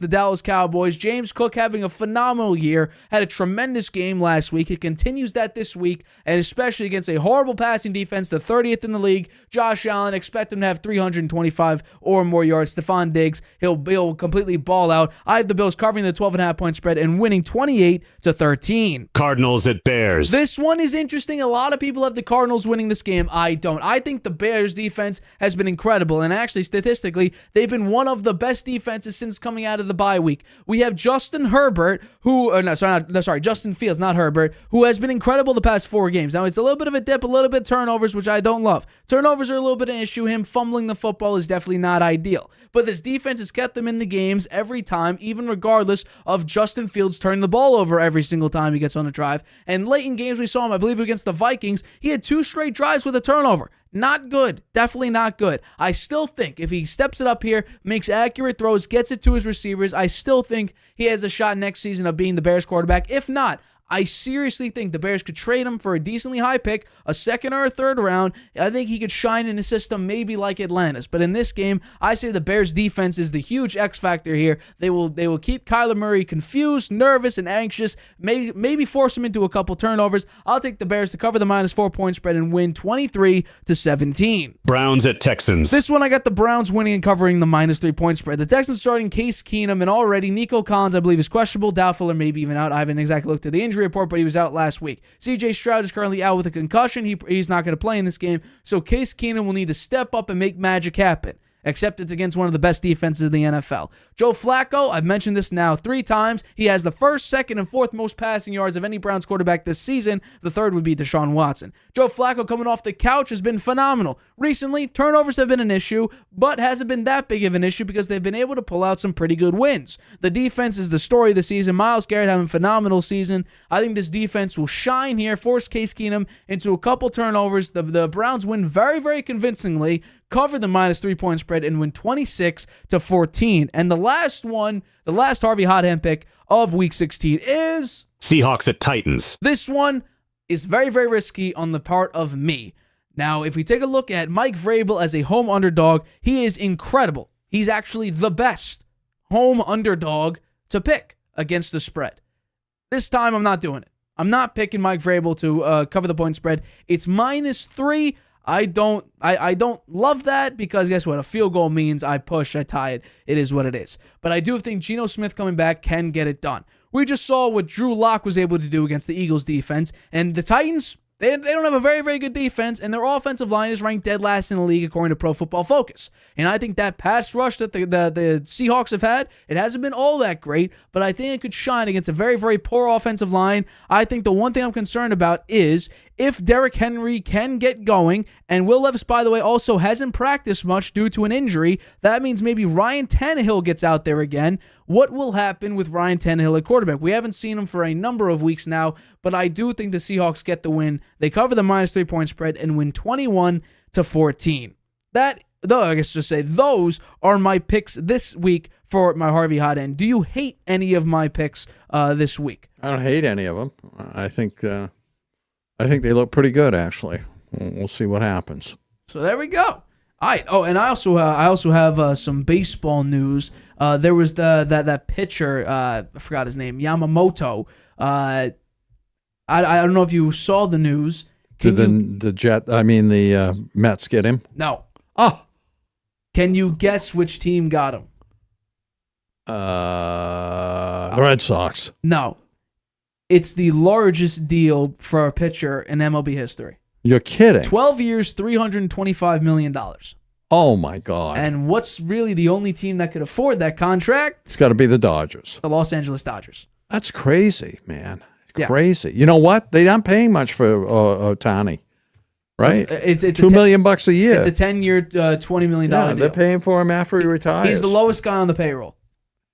Dallas Cowboys. James Cook having a phenomenal year, had a tremendous game last week. He continues that this week, and especially against a horrible passing defense, the 30th in the league. Josh Allen, expect him to have 325 or more yards. Stephon Diggs, he'll completely ball out. I have the Bills covering the 12.5-point spread and winning 28-13. Cardinals at Bears. This one is interesting. A lot of people have the Cardinals winning this game. I don't. I think the Bears defense has been incredible, and actually statistically, they've been one of the best defenses since coming out of the bye week. We have Justin Herbert, Justin Fields, not Herbert, who has been incredible the past 4 games. Now, it's a little bit of a dip, a little bit turnovers, which I don't love. Turnovers are a little bit of an issue. Him fumbling the football is definitely not ideal. But this defense has kept them in the games every time, even regardless of Justin Fields turning the ball over every single time he gets on a drive. And late in games we saw him, I believe against the Vikings, he had 2 straight drives with a turnover. Not good. Definitely not good. I still think if he steps it up here, makes accurate throws, gets it to his receivers, I still think he has a shot next season of being the Bears quarterback. If not, I seriously think the Bears could trade him for a decently high pick, a second or a third round. I think he could shine in a system maybe like Atlanta's. But in this game, I say the Bears defense is the huge X factor here. They will keep Kyler Murray confused, nervous, and anxious, maybe force him into a couple turnovers. I'll take the Bears to cover the minus 4-point spread and win 23-17. Browns at Texans. This one I got the Browns winning and covering the minus 3-point spread. The Texans starting Case Keenum, and already Nico Collins, I believe, is questionable, doubtful, or maybe even out. I haven't exactly looked at the injury report, but he was out last week. CJ Stroud is currently out with a concussion. He's not going to play in this game, so Case Keenum will need to step up and make magic happen. Except it's against one of the best defenses in the NFL. Joe Flacco, I've mentioned this now 3 times. He has the first, second, and fourth most passing yards of any Browns quarterback this season. The third would be Deshaun Watson. Joe Flacco coming off the couch has been phenomenal. Recently, turnovers have been an issue, but hasn't been that big of an issue because they've been able to pull out some pretty good wins. The defense is the story of the season. Myles Garrett having a phenomenal season. I think this defense will shine here, force Case Keenum into a couple turnovers. The Browns win very, very convincingly, cover the minus 3-point spread, and win 26-14. And the last Harvey hot hand pick of Week 16 is Seahawks at Titans. This one is very, very risky on the part of me. Now, if we take a look at Mike Vrabel as a home underdog, he is incredible. He's actually the best home underdog to pick against the spread. This time, I'm not doing it. I'm not picking Mike Vrabel to cover the point spread. It's minus 3. I don't love that because guess what? A field goal means I push, I tie it. It is what it is. But I do think Geno Smith coming back can get it done. We just saw what Drew Lock was able to do against the Eagles defense, and the Titans, they don't have a very, very good defense, and their offensive line is ranked dead last in the league according to Pro Football Focus. And I think that pass rush that the Seahawks have had, it hasn't been all that great, but I think it could shine against a very, very poor offensive line. I think the one thing I'm concerned about is if Derrick Henry can get going, and Will Levis, by the way, also hasn't practiced much due to an injury, that means maybe Ryan Tannehill gets out there again. What will happen with Ryan Tannehill at quarterback? We haven't seen him for a number of weeks now, but I do think the Seahawks get the win. They cover the minus 3-point spread and win 21-14. That though I guess just say those are my picks this week for my Harvey Hot End. Do you hate any of my picks this week? I don't hate any of them. I think they look pretty good, actually. We'll see what happens. So there we go. All right. Oh, and I also have some baseball news. There was that pitcher. I forgot his name. Yamamoto. I don't know if you saw the news. Did the Mets get him? No. Oh. Can you guess which team got him? The Red Sox. No. It's the largest deal for a pitcher in MLB history. You're kidding. 12 years, $325 million. Oh, my God. And what's really the only team that could afford that contract? It's got to be the Dodgers. The Los Angeles Dodgers. That's crazy, man. Yeah. Crazy. You know what? They're not paying much for Ohtani, right? It's $2 million a year. It's a 10-year, $20 million deal. They're paying for him after he retires. He's the lowest guy on the payroll.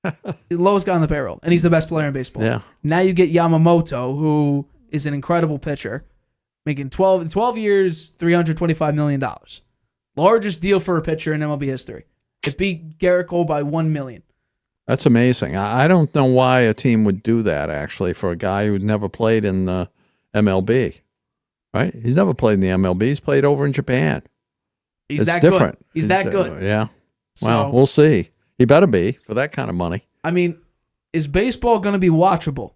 The lowest guy on the payroll, and he's the best player in baseball. Yeah. Now you get Yamamoto, who is an incredible pitcher, making 12 years, $325 million. Largest deal for a pitcher in MLB history. It beat Garrett Cole by $1 million. That's amazing. I don't know why a team would do that, actually, for a guy who'd never played in the MLB. Right? He's never played in the MLB. He's played over in Japan. He's it's that different. good. He's that good. Yeah. So, Well, we'll see. He better be for that kind of money. I mean, is baseball going to be watchable?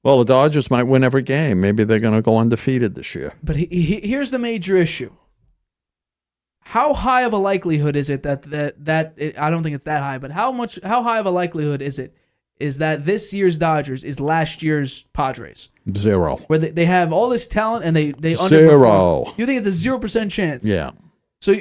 Well, the Dodgers might win every game. Maybe they're going to go undefeated this year. But here's the major issue. How high of a likelihood is it that I don't think it's that high, but how high of a likelihood is that this year's Dodgers is last year's Padres? 0. Where they have all this talent and they 0. underperform. You think it's a 0% chance? Yeah. So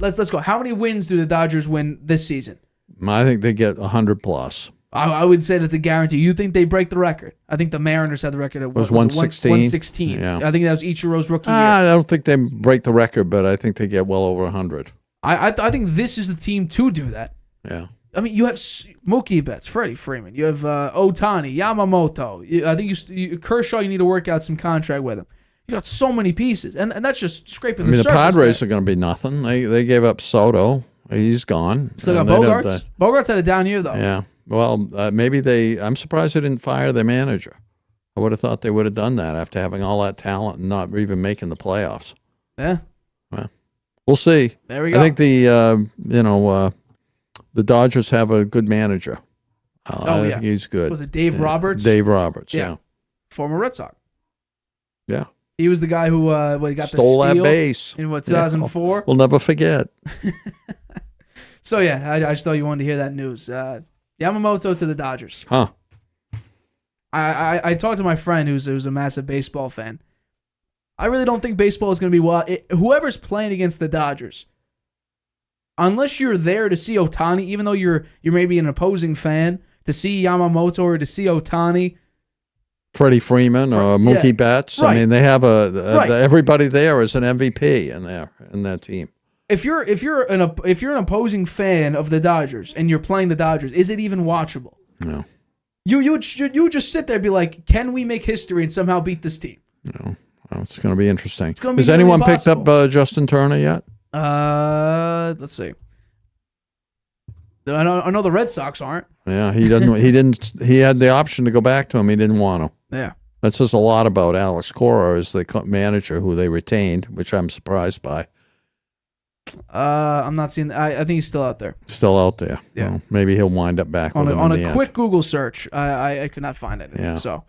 let's go. How many wins do the Dodgers win this season? I think they get 100 plus. I would say that's a guarantee. You think they break the record? I think the Mariners had the record at it was 116. 116. Yeah. I think that was Ichiro's rookie year. I don't think they break the record, but I think they get well over 100. I think this is the team to do that. Yeah. I mean, you have Mookie Betts, Freddie Freeman. You have Ohtani, Yamamoto. I think Kershaw, you need to work out some contract with him. You got so many pieces, and that's just scraping the surface. The Padres are going to be nothing. They gave up Soto. He's gone. Still got Bogarts. Bogarts had a down year, though. Yeah. Well, maybe I'm surprised they didn't fire their manager. I would have thought they would have done that after having all that talent and not even making the playoffs. Yeah. Well, we'll see. There we go. I think the Dodgers have a good manager. Yeah. He's good. Was it Dave Roberts? Dave Roberts, yeah. Former Red Sox. Yeah. He was the guy who got stole the steal that base in 2004. Yeah. We'll never forget. So yeah, I just thought you wanted to hear that news. Yamamoto to the Dodgers. Huh. I talked to my friend who's a massive baseball fan. I really don't think baseball is going to be whoever's playing against the Dodgers, unless you're there to see Ohtani, even though you're maybe an opposing fan, to see Yamamoto or to see Ohtani. Freddie Freeman or Mookie Betts. Right. I mean, they have everybody there is an MVP in that team. If you're an opposing fan of the Dodgers and you're playing the Dodgers, is it even watchable? No. You would just sit there and be like, can we make history and somehow beat this team? No. Well, it's going to be interesting. Has anyone picked up Justin Turner yet? Let's see. I know the Red Sox aren't. Yeah, he doesn't. He had the option to go back to him. He didn't want to. Yeah. That says a lot about Alex Cora as the manager who they retained, which I'm surprised by. I'm not seeing. I think he's still out there. Still out there. Yeah. Well, maybe he'll wind up back on on a quick Google search. I could not find it. Yeah. So.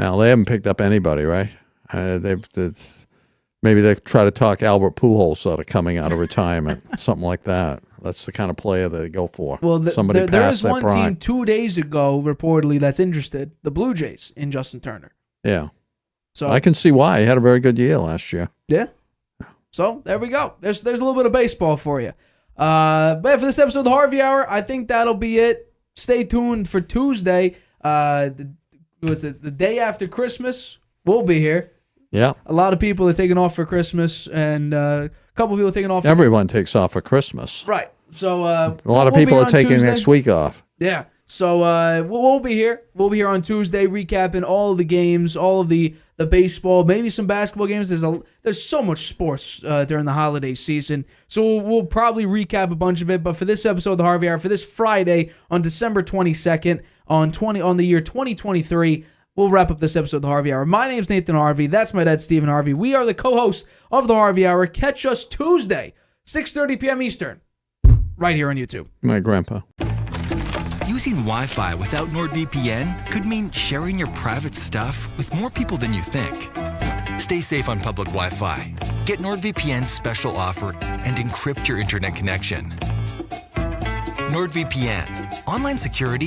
Now they haven't picked up anybody, right? Maybe they try to talk Albert Pujols out of coming out of retirement, something like that. That's the kind of player they go for. Well, somebody there past is their one prime. team 2 days ago reportedly that's interested, the Blue Jays, in Justin Turner. Yeah. So I can see why. He had a very good year last year. Yeah. So there we go. There's a little bit of baseball for you. But for this episode of the Harvey Hour, I think that'll be it. Stay tuned for Tuesday. The day after Christmas? We'll be here. Yeah. A lot of people are taking off for Christmas, and a couple of people are taking off. Everyone takes off for Christmas. Right. So a lot of people are taking Tuesday. next week off. Yeah. So we'll be here. We'll be here on Tuesday recapping all of the games, all of the baseball, maybe some basketball games. There's so much sports during the holiday season. So we'll probably recap a bunch of it. But for this episode of the Harvey Hour, for this Friday on December 22nd on the year 2023, we'll wrap up this episode of the Harvey Hour. My name's Nathan Harvey. That's my dad, Stephen Harvey. We are the co-hosts of the Harvey Hour. Catch us Tuesday, 6:30 p.m. Eastern, right here on YouTube. My grandpa. Using Wi-Fi without NordVPN could mean sharing your private stuff with more people than you think. Stay safe on public Wi-Fi. Get NordVPN's special offer and encrypt your internet connection. NordVPN. Online security